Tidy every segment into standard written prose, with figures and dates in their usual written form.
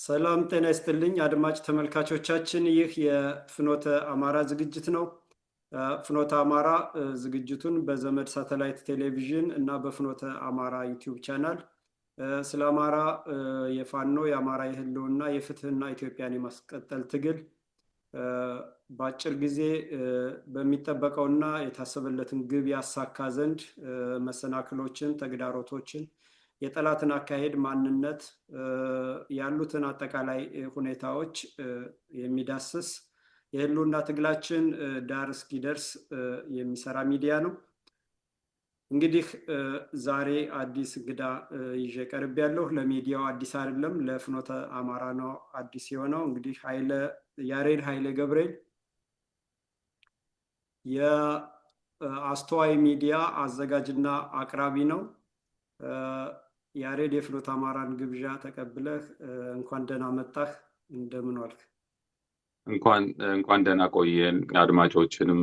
ሰላም ጤና ይስጥልኝ አድማጭ ተመልካቾቻችን፣ ይህ የፍኖተ አማራ ዝግጅት ነው። ፍኖተ አማራ ዝግጅቱን በዘመድ ሳተላይት ቴሌቪዥን እና በፍኖተ አማራ ዩቲዩብ ቻናል ስለ አማራ የፋኖ የአማራ የህልውና የፍትህና ኢትዮጵያን የማስቀጠል ትግል በአጭር ጊዜ በሚጠበቀውና የታሰበለትን ግብ ያሳካ ዘንድ መሰናክሎችን፣ ተግዳሮቶችን፣ የጠላትን አካሄድ ማንነት፣ ያሉትን አጠቃላይ ሁኔታዎች የሚዳስስ የህልውና ትግላችን ዳር እስኪደርስ የሚሰራ ሚዲያ ነው። እንግዲህ ዛሬ አዲስ እንግዳ ይዤ ቀርቤያለሁ። ለሚዲያው አዲስ አይደለም፣ ለፍኖተ አማራ ነው አዲስ የሆነው። እንግዲህ ያሬድ ኃይለ ገብርኤል የአስተዋይ ሚዲያ አዘጋጅና አቅራቢ ነው። ያሬድ የፍኖተ አማራን ግብዣ ተቀብለህ እንኳን ደህና መጣህ። እንደምን ዋልክ? እንኳን ደህና ቆየን። አድማጮችንም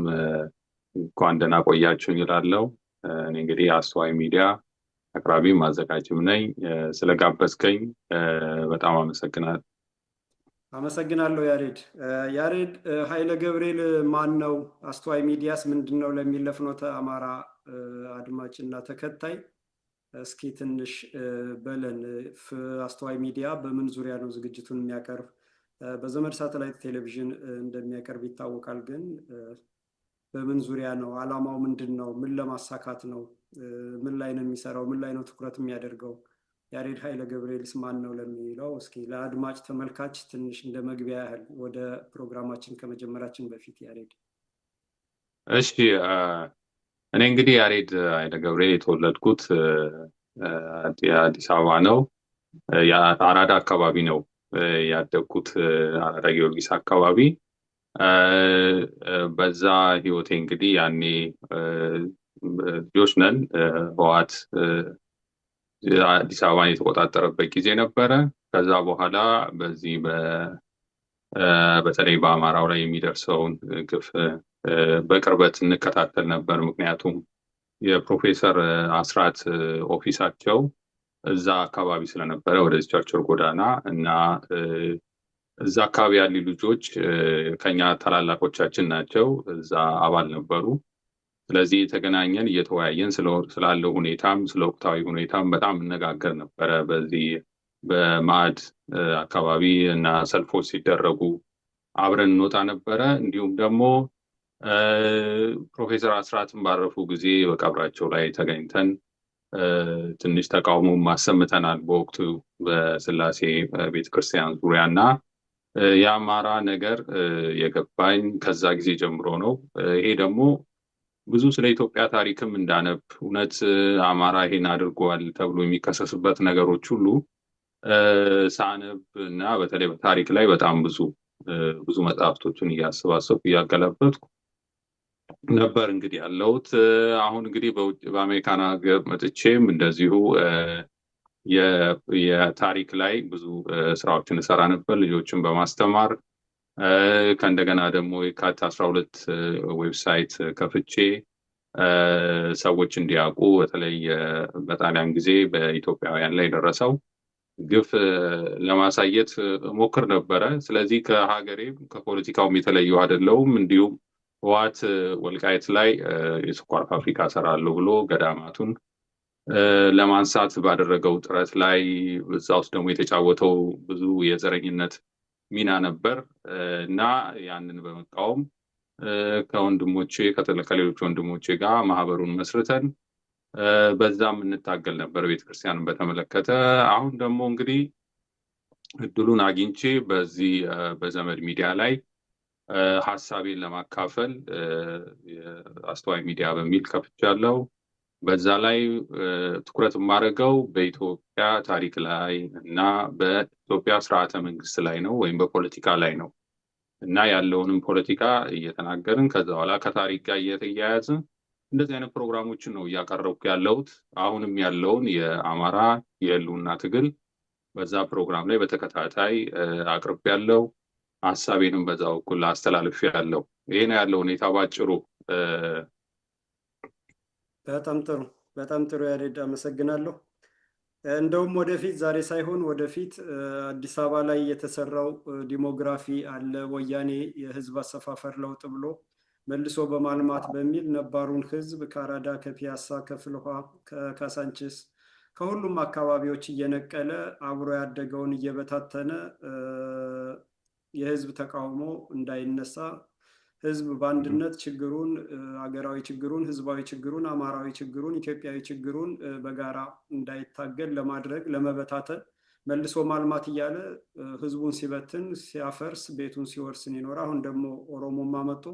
እንኳን ደህና ቆያችሁኝ እላለሁ። እኔ እንግዲህ አስተዋይ ሚዲያ አቅራቢም አዘጋጅም ነኝ። ስለጋበዝከኝ በጣም አመሰግናለሁ። አመሰግናለሁ ያሬድ። ያሬድ ኃይለ ገብርኤል ማን ነው? አስተዋይ ሚዲያስ ምንድን ነው? ለሚል ለፍኖተ አማራ አድማጭና ተከታይ እስኪ ትንሽ በለን። አስተዋይ ሚዲያ በምን ዙሪያ ነው ዝግጅቱን የሚያቀርብ? በዘመድ ሳተላይት ቴሌቪዥን እንደሚያቀርብ ይታወቃል። ግን በምን ዙሪያ ነው? ዓላማው ምንድን ነው? ምን ለማሳካት ነው? ምን ላይ ነው የሚሰራው? ምን ላይ ነው ትኩረት የሚያደርገው? ያሬድ ኃይለ ገብርኤልስ ማን ነው ለሚለው እስኪ ለአድማጭ ተመልካች ትንሽ እንደ መግቢያ ያህል ወደ ፕሮግራማችን ከመጀመራችን በፊት ያሬድ። እሺ፣ እኔ እንግዲህ ያሬድ ኃይለ ገብርኤል የተወለድኩት አዲስ አበባ ነው። አራዳ አካባቢ ነው ያደግኩት፣ አራዳ ጊዮርጊስ አካባቢ። በዛ ህይወቴ እንግዲህ ያኔ ልጆች ነን፣ ህወሓት አዲስ አበባን የተቆጣጠረበት ጊዜ ነበረ። ከዛ በኋላ በዚህ በተለይ በአማራው ላይ የሚደርሰውን ግፍ በቅርበት እንከታተል ነበር። ምክንያቱም የፕሮፌሰር አስራት ኦፊሳቸው እዛ አካባቢ ስለነበረ ወደዚህ ቸርችል ጎዳና እና እዛ አካባቢ ያሉ ልጆች ከኛ ታላላቆቻችን ናቸው፣ እዛ አባል ነበሩ። ስለዚህ የተገናኘን እየተወያየን ስላለው ሁኔታም ስለ ወቅታዊ ሁኔታም በጣም እነጋገር ነበረ። በዚህ በማዕድ አካባቢ እና ሰልፎች ሲደረጉ አብረን እንወጣ ነበረ። እንዲሁም ደግሞ ፕሮፌሰር አስራትን ባረፉ ጊዜ በቀብራቸው ላይ ተገኝተን ትንሽ ተቃውሞ ማሰምተናል። በወቅቱ በስላሴ ቤተክርስቲያን ዙሪያ እና የአማራ ነገር የገባኝ ከዛ ጊዜ ጀምሮ ነው። ይሄ ደግሞ ብዙ ስለ ኢትዮጵያ ታሪክም እንዳነብ እውነት አማራ ይሄን አድርጓል ተብሎ የሚከሰስበት ነገሮች ሁሉ ሳነብ እና በተለይ በታሪክ ላይ በጣም ብዙ መጽሐፍቶችን እያሰባሰብኩ እያገለበጥኩ ነበር እንግዲህ ያለሁት። አሁን እንግዲህ በአሜሪካን ሀገር መጥቼም እንደዚሁ የታሪክ ላይ ብዙ ስራዎችን እሰራ ነበር፣ ልጆችን በማስተማር ከእንደገና ደግሞ የካቲት 12 ዌብሳይት ከፍቼ ሰዎች እንዲያውቁ በተለይ በጣሊያን ጊዜ በኢትዮጵያውያን ላይ የደረሰው ግፍ ለማሳየት ሞክር ነበረ። ስለዚህ ከሀገሬ ከፖለቲካውም የተለየው አይደለሁም። እንዲሁም ህወሓት ወልቃይት ላይ የስኳር ፋብሪካ እሰራለሁ ብሎ ገዳማቱን ለማንሳት ባደረገው ጥረት ላይ እዛ ውስጥ ደግሞ የተጫወተው ብዙ የዘረኝነት ሚና ነበር እና ያንን በመቃወም ከወንድሞቼ ከሌሎች ወንድሞቼ ጋር ማህበሩን መስርተን በዛም እንታገል ነበር ቤተክርስቲያንን በተመለከተ። አሁን ደግሞ እንግዲህ እድሉን አግኝቼ በዚህ በዘመድ ሚዲያ ላይ ሀሳቤን ለማካፈል አስተዋይ ሚዲያ በሚል ከፍቻለሁ። በዛ ላይ ትኩረት የማደርገው በኢትዮጵያ ታሪክ ላይ እና በኢትዮጵያ ስርዓተ መንግስት ላይ ነው ወይም በፖለቲካ ላይ ነው እና ያለውንም ፖለቲካ እየተናገርን ከዛ በኋላ ከታሪክ ጋር እየተያያዝን እንደዚህ አይነት ፕሮግራሞችን ነው እያቀረብኩ ያለሁት። አሁንም ያለውን የአማራ የህልውና ትግል በዛ ፕሮግራም ላይ በተከታታይ አቅርቤ ያለው ሀሳቤንም በዛ በኩል አስተላልፌ ያለው ይሄ ነው ያለው ሁኔታ ባጭሩ። በጣም ጥሩ ያሬድ፣ አመሰግናለሁ። እንደውም ወደፊት ዛሬ ሳይሆን ወደፊት አዲስ አበባ ላይ የተሰራው ዲሞግራፊ አለ ወያኔ የህዝብ አሰፋፈር ለውጥ ብሎ መልሶ በማልማት በሚል ነባሩን ህዝብ ከአራዳ፣ ከፒያሳ፣ ከፍልውሃ፣ ከካሳንችስ ከሁሉም አካባቢዎች እየነቀለ አብሮ ያደገውን እየበታተነ የህዝብ ተቃውሞ እንዳይነሳ ህዝብ በአንድነት ችግሩን አገራዊ ችግሩን ህዝባዊ ችግሩን አማራዊ ችግሩን ኢትዮጵያዊ ችግሩን በጋራ እንዳይታገል ለማድረግ ለመበታተን መልሶ ማልማት እያለ ህዝቡን ሲበትን ሲያፈርስ ቤቱን ሲወርስን ይኖር። አሁን ደግሞ ኦሮሞማ መጥቶ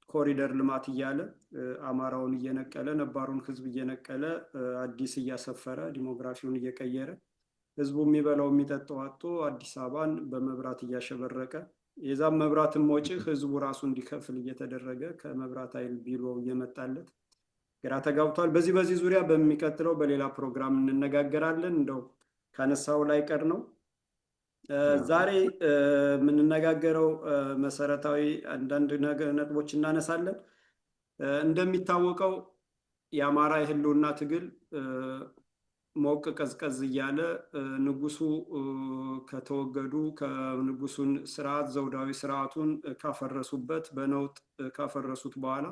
ኮሪደር ልማት እያለ አማራውን እየነቀለ ነባሩን ህዝብ እየነቀለ አዲስ እያሰፈረ ዲሞግራፊውን እየቀየረ ህዝቡ የሚበላው የሚጠጣው አጥቶ አዲስ አበባን በመብራት እያሸበረቀ የዛም መብራትን ወጪ ህዝቡ ራሱ እንዲከፍል እየተደረገ ከመብራት ኃይል ቢሮ እየመጣለት ግራ ተጋብቷል። በዚህ ዙሪያ በሚቀጥለው በሌላ ፕሮግራም እንነጋገራለን። እንደው ካነሳው ላይ ቀር ነው ዛሬ የምንነጋገረው መሰረታዊ አንዳንድ ነጥቦች እናነሳለን። እንደሚታወቀው የአማራ የህልውና ትግል ሞቅ ቀዝቀዝ እያለ ንጉሱ ከተወገዱ ከንጉሱን ስርዓት ዘውዳዊ ስርዓቱን ካፈረሱበት በነውጥ ካፈረሱት በኋላ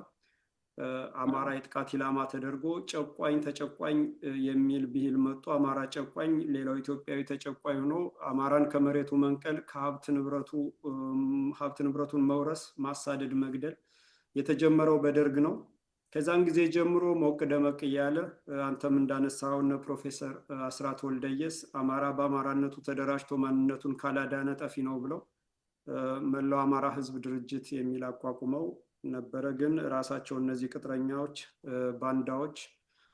አማራ የጥቃት ኢላማ ተደርጎ ጨቋኝ ተጨቋኝ የሚል ብሂል መጥቶ አማራ ጨቋኝ ሌላው ኢትዮጵያዊ ተጨቋኝ ሆኖ አማራን ከመሬቱ መንቀል ከሀብት ንብረቱን መውረስ ማሳደድ መግደል የተጀመረው በደርግ ነው። ከዛን ጊዜ ጀምሮ ሞቅ ደመቅ እያለ አንተም እንዳነሳው እነ ፕሮፌሰር አስራት ወልደየስ አማራ በአማራነቱ ተደራጅቶ ማንነቱን ካላዳነ ጠፊ ነው ብለው መላው አማራ ህዝብ ድርጅት የሚል አቋቁመው ነበረ። ግን ራሳቸው እነዚህ ቅጥረኛዎች ባንዳዎች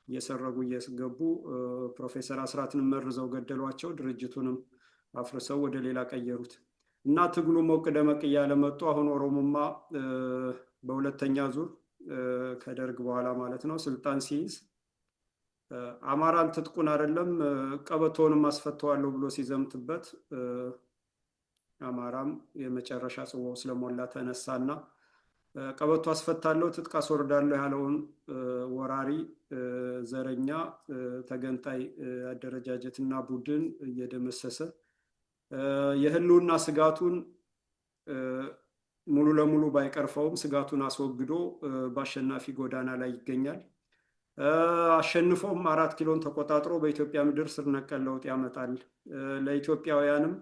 እየሰረጉ እየገቡ ፕሮፌሰር አስራትን መርዘው ገደሏቸው። ድርጅቱንም አፍርሰው ወደ ሌላ ቀየሩት እና ትግሉ ሞቅ ደመቅ እያለ መጡ። አሁን ኦሮሞማ በሁለተኛ ዙር ከደርግ በኋላ ማለት ነው ስልጣን ሲይዝ አማራን ትጥቁን አይደለም ቀበቶንም አስፈተዋለሁ ብሎ ሲዘምትበት አማራም የመጨረሻ ጽዋው ስለሞላ ተነሳና ቀበቶ አስፈታለሁ ትጥቅ አስወርዳለሁ ያለውን ወራሪ ዘረኛ ተገንጣይ አደረጃጀትና ቡድን እየደመሰሰ የህልውና ስጋቱን ሙሉ ለሙሉ ባይቀርፈውም ስጋቱን አስወግዶ በአሸናፊ ጎዳና ላይ ይገኛል። አሸንፎም 4 ኪሎን ተቆጣጥሮ በኢትዮጵያ ምድር ስር ነቀል ለውጥ ያመጣል። ለኢትዮጵያውያንም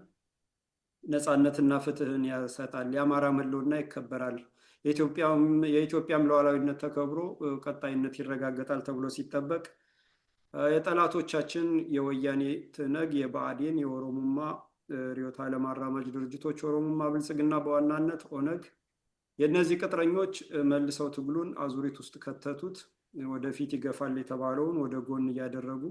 ነፃነትና ፍትህን ያሰጣል። የአማራ ህልውና ይከበራል። የኢትዮጵያም ሉዓላዊነት ተከብሮ ቀጣይነት ይረጋገጣል ተብሎ ሲጠበቅ የጠላቶቻችን የወያኔ ትነግ የብአዴን የኦሮሞማ ሪዮት ዓለም አራማጅ ድርጅቶች ኦሮሞማ ብልጽግና በዋናነት ኦነግ የእነዚህ ቅጥረኞች መልሰው ትግሉን አዙሪት ውስጥ ከተቱት። ወደፊት ይገፋል የተባለውን ወደ ጎን እያደረጉ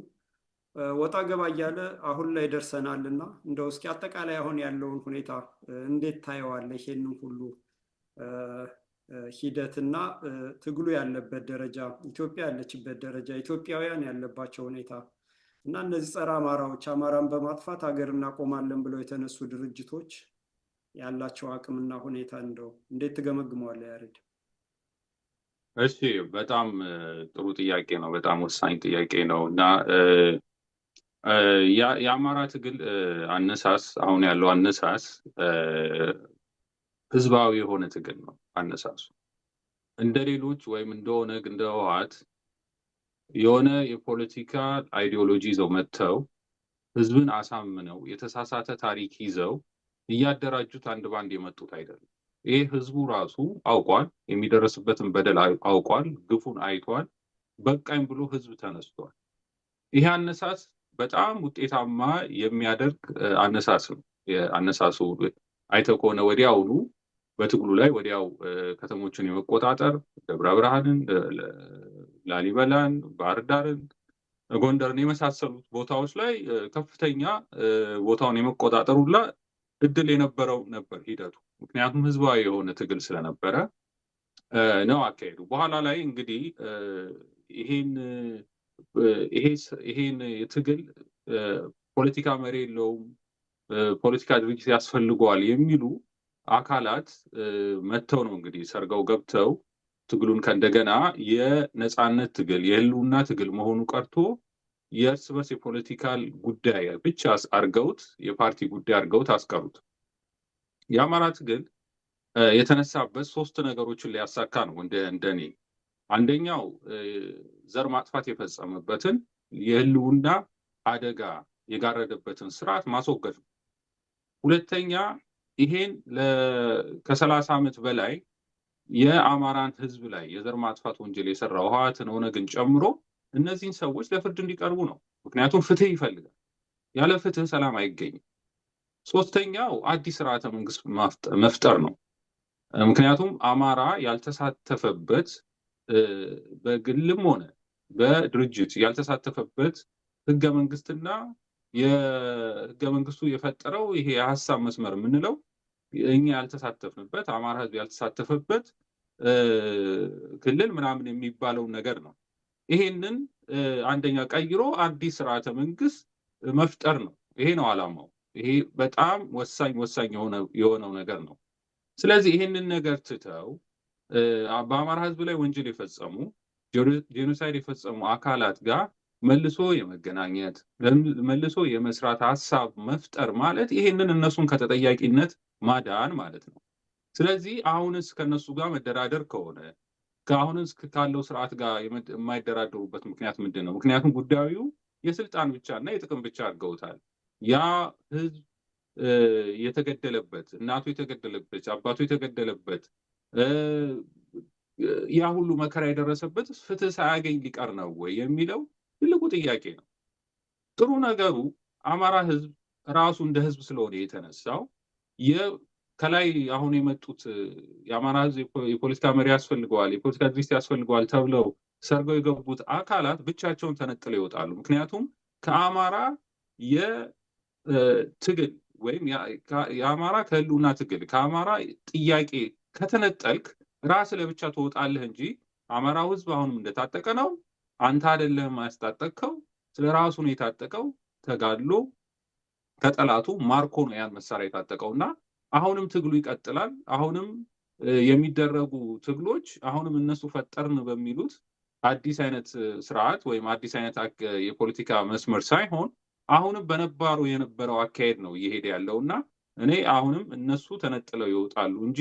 ወጣ ገባ እያለ አሁን ላይ ደርሰናልና እንደው እስኪ አጠቃላይ አሁን ያለውን ሁኔታ እንዴት ታየዋለህ? ይሄንን ሁሉ ሂደትና ትግሉ ያለበት ደረጃ ኢትዮጵያ ያለችበት ደረጃ ኢትዮጵያውያን ያለባቸው ሁኔታ እና እነዚህ ጸረ አማራዎች አማራን በማጥፋት ሀገር እናቆማለን ብለው የተነሱ ድርጅቶች ያላቸው አቅምና ሁኔታ እንደው እንዴት ትገመግመዋለህ ያሬድ? እሺ በጣም ጥሩ ጥያቄ ነው። በጣም ወሳኝ ጥያቄ ነው እና የአማራ ትግል አነሳስ አሁን ያለው አነሳስ ህዝባዊ የሆነ ትግል ነው። አነሳሱ እንደ ሌሎች ወይም እንደ ኦነግ እንደ ህወሓት የሆነ የፖለቲካ አይዲዮሎጂ ይዘው መጥተው ህዝብን አሳምነው የተሳሳተ ታሪክ ይዘው እያደራጁት አንድ ባንድ የመጡት አይደለም። ይሄ ህዝቡ ራሱ አውቋል፣ የሚደረስበትን በደል አውቋል፣ ግፉን አይቷል። በቃኝ ብሎ ህዝብ ተነስቷል። ይሄ አነሳስ በጣም ውጤታማ የሚያደርግ አነሳስ ነው። አነሳሱ አይተህ ከሆነ ወዲያውኑ በትግሉ ላይ ወዲያው ከተሞችን የመቆጣጠር ደብረ ብርሃንን፣ ላሊበላን፣ ባህር ዳርን፣ ጎንደርን የመሳሰሉት ቦታዎች ላይ ከፍተኛ ቦታውን የመቆጣጠር ሁላ እድል የነበረው ነበር ሂደቱ። ምክንያቱም ህዝባዊ የሆነ ትግል ስለነበረ ነው አካሄዱ። በኋላ ላይ እንግዲህ ይሄን ትግል ፖለቲካ መሪ የለውም፣ ፖለቲካ ድርጅት ያስፈልገዋል የሚሉ አካላት መጥተው ነው እንግዲህ ሰርገው ገብተው ትግሉን ከእንደገና የነፃነት ትግል የህልውና ትግል መሆኑ ቀርቶ የእርስ በርስ የፖለቲካል ጉዳይ ብቻ አርገውት የፓርቲ ጉዳይ አርገውት አስቀሩት። የአማራ ትግል የተነሳበት 3 ነገሮችን ሊያሳካ ነው እንደኔ። አንደኛው ዘር ማጥፋት የፈጸመበትን የህልውና አደጋ የጋረደበትን ስርዓት ማስወገድ ነው። ሁለተኛ ይሄን ከ30 ዓመት በላይ የአማራን ህዝብ ላይ የዘር ማጥፋት ወንጀል የሰራው ህወሓትን ኦነግን ጨምሮ እነዚህን ሰዎች ለፍርድ እንዲቀርቡ ነው። ምክንያቱም ፍትህ ይፈልጋል። ያለ ፍትህ ሰላም አይገኝም። ሶስተኛው አዲስ ስርዓተ መንግስት መፍጠር ነው። ምክንያቱም አማራ ያልተሳተፈበት በግልም ሆነ በድርጅት ያልተሳተፈበት ህገ መንግስትና የህገ መንግስቱ የፈጠረው ይሄ የሀሳብ መስመር የምንለው እኛ ያልተሳተፍንበት አማራ ህዝብ ያልተሳተፈበት ክልል ምናምን የሚባለው ነገር ነው። ይሄንን አንደኛ ቀይሮ አዲስ ስርዓተ መንግስት መፍጠር ነው። ይሄ ነው ዓላማው። ይሄ በጣም ወሳኝ የሆነው ነገር ነው። ስለዚህ ይሄንን ነገር ትተው በአማራ ህዝብ ላይ ወንጀል የፈጸሙ ጄኖሳይድ የፈጸሙ አካላት ጋር መልሶ የመገናኘት መልሶ የመስራት ሀሳብ መፍጠር ማለት ይሄንን እነሱን ከተጠያቂነት ማዳን ማለት ነው። ስለዚህ አሁንስ ከነሱ ጋር መደራደር ከሆነ ከአሁንስ ካለው ስርዓት ጋር የማይደራደሩበት ምክንያት ምንድን ነው? ምክንያቱም ጉዳዩ የስልጣን ብቻና የጥቅም ብቻ አድርገውታል። ያ ህዝብ የተገደለበት፣ እናቱ የተገደለበት፣ አባቱ የተገደለበት፣ ያ ሁሉ መከራ የደረሰበት ፍትህ ሳያገኝ ሊቀር ነው ወይ የሚለው ትልቁ ጥያቄ ነው። ጥሩ ነገሩ አማራ ህዝብ ራሱ እንደ ህዝብ ስለሆነ የተነሳው ከላይ አሁን የመጡት የአማራ ህዝብ የፖለቲካ መሪ ያስፈልገዋል፣ የፖለቲካ ድርጅት ያስፈልገዋል ተብለው ሰርገው የገቡት አካላት ብቻቸውን ተነጥለው ይወጣሉ። ምክንያቱም ከአማራ የትግል ወይም የአማራ ከህልውና ትግል ከአማራ ጥያቄ ከተነጠልክ ራስ ለብቻ ትወጣለህ እንጂ አማራው ህዝብ አሁንም እንደታጠቀ ነው። አንተ አይደለህም ያስታጠቅከው፣ ስለ ራሱ ነው የታጠቀው። ተጋድሎ ከጠላቱ ማርኮ ነው ያን መሳሪያ የታጠቀውና አሁንም ትግሉ ይቀጥላል። አሁንም የሚደረጉ ትግሎች አሁንም እነሱ ፈጠርን በሚሉት አዲስ አይነት ስርዓት ወይም አዲስ አይነት የፖለቲካ መስመር ሳይሆን አሁንም በነባሩ የነበረው አካሄድ ነው እየሄደ ያለውና እኔ አሁንም እነሱ ተነጥለው ይወጣሉ እንጂ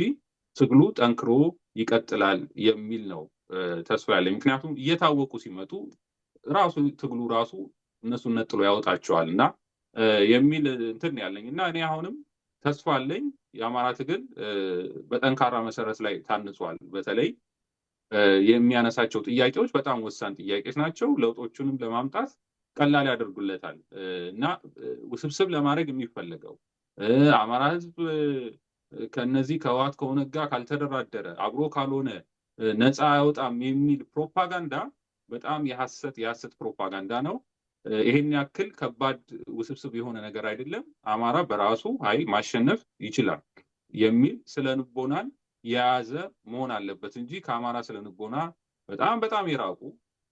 ትግሉ ጠንክሮ ይቀጥላል የሚል ነው ተስፋ ያለኝ። ምክንያቱም እየታወቁ ሲመጡ ራሱ ትግሉ ራሱ እነሱን ነጥሎ ያወጣቸዋልና የሚል እንትን ያለኝ እና እኔ አሁንም ተስፋ አለኝ። የአማራ ትግል በጠንካራ መሰረት ላይ ታንጿል። በተለይ የሚያነሳቸው ጥያቄዎች በጣም ወሳኝ ጥያቄዎች ናቸው። ለውጦቹንም ለማምጣት ቀላል ያደርጉለታል እና ውስብስብ ለማድረግ የሚፈለገው አማራ ህዝብ ከነዚህ ከህወሓት ከኦነግ ጋር ካልተደራደረ አብሮ ካልሆነ ነፃ አይወጣም የሚል ፕሮፓጋንዳ በጣም የሐሰት ፕሮፓጋንዳ ነው። ይሄን ያክል ከባድ ውስብስብ የሆነ ነገር አይደለም። አማራ በራሱ ኃይል ማሸነፍ ይችላል የሚል ስለንቦናን የያዘ መሆን አለበት እንጂ ከአማራ ስለንቦና በጣም የራቁ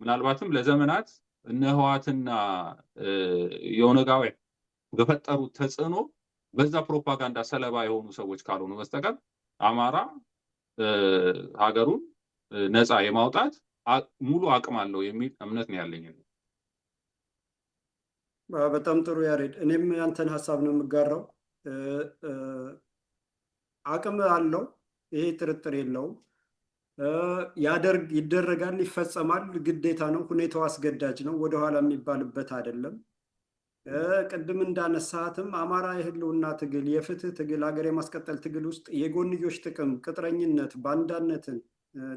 ምናልባትም ለዘመናት እነ ህወሓትና የኦነጋውያን በፈጠሩት ተጽዕኖ በዛ ፕሮፓጋንዳ ሰለባ የሆኑ ሰዎች ካልሆኑ በስተቀር አማራ ሀገሩን ነፃ የማውጣት ሙሉ አቅም አለው የሚል እምነት ነው ያለኝ። በጣም ጥሩ ያሬድ፣ እኔም ያንተን ሀሳብ ነው የምጋራው። አቅም አለው፣ ይሄ ጥርጥር የለውም። ይደረጋል፣ ይፈጸማል፣ ግዴታ ነው። ሁኔታው አስገዳጅ ነው፣ ወደኋላ የሚባልበት አይደለም። ቅድም እንዳነሳትም አማራ የህልውና ትግል፣ የፍትህ ትግል፣ ሀገር የማስቀጠል ትግል ውስጥ የጎንዮሽ ጥቅም፣ ቅጥረኝነት፣ ባንዳነትን